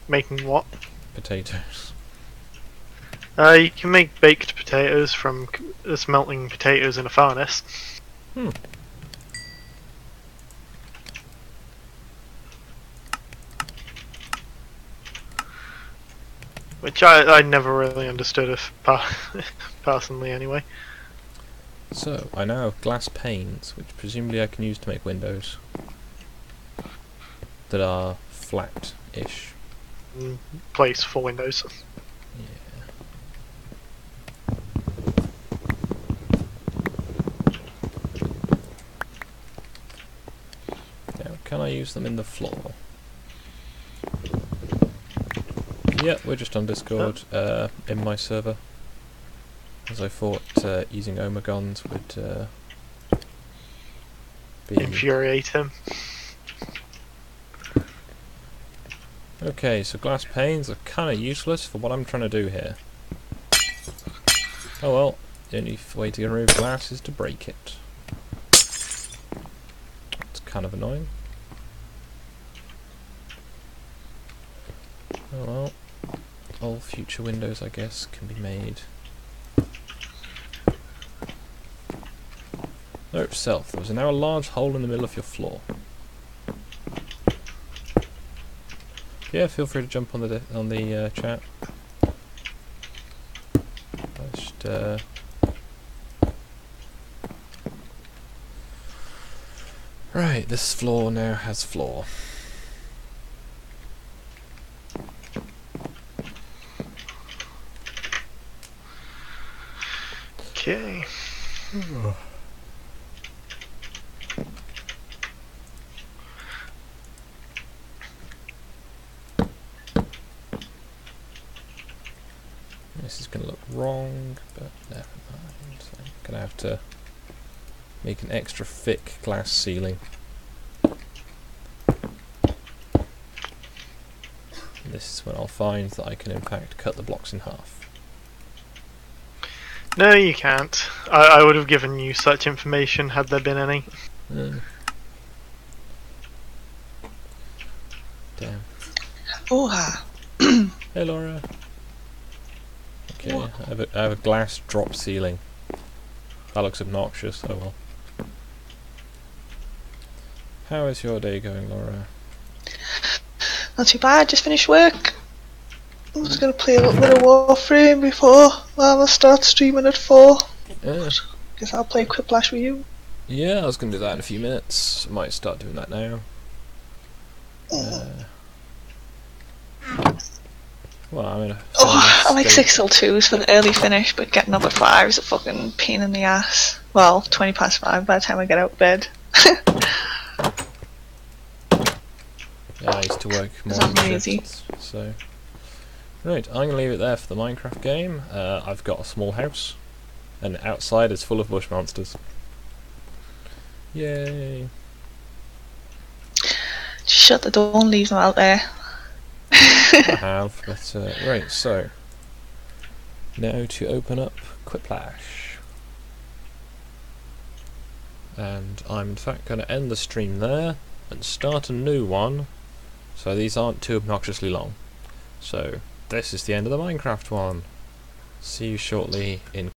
S2: Making what?
S1: Potatoes.
S2: You can make baked potatoes from smelting potatoes in a furnace.
S1: Hmm.
S2: Which I never really understood if personally anyway.
S1: So, I now have glass panes, which presumably I can use to make windows that are flat-ish.
S2: Place for windows.
S1: Yeah. Now, can I use them in the floor? Yeah, we're just on Discord, in my server. As I thought using Omegons would be...
S2: Infuriate him.
S1: Okay, so glass panes are kind of useless for what I'm trying to do here. Oh well, the only way to remove glass is to break it. It's kind of annoying. Oh well, all future windows I guess can be made. Note self, there is now a large hole in the middle of your floor. Yeah, feel free to jump on the chat. I just right, this floor now has floor.
S2: Okay.
S1: This is going to look wrong, but never mind. So I'm going to have to make an extra thick glass ceiling. And this is when I'll find that I can in fact cut the blocks in half.
S2: No, you can't. I would have given you such information had there been any.
S1: Damn.
S3: Oh,
S1: Hey Laura. Okay, I have a glass drop ceiling. That looks obnoxious, oh well. How is your day going, Laura?
S3: not too bad. Just finished work. I'm just gonna play a little bit of Warframe before Lava starts streaming at 4. Guess I'll play Quiplash with you.
S1: Yeah, I was going to do that in a few minutes. I might start doing that now. Well, I mean,
S3: I like 6 till 2s for the early finish, but getting up at 5 is a fucking pain in the ass. Well, 20 past 5 by the time I get out of bed.
S1: Yeah, I used to work more
S3: It's not easy.
S1: shifts, so... Right, I'm going to leave it there for the Minecraft game. I've got a small house, and outside is full of bush monsters. Yay!
S3: Just shut the door and leave them out there.
S1: I have, but right, so now to open up Quiplash. And I'm in fact going to end the stream there and start a new one, so these aren't too obnoxiously long. So this is the end of the Minecraft one. See you shortly in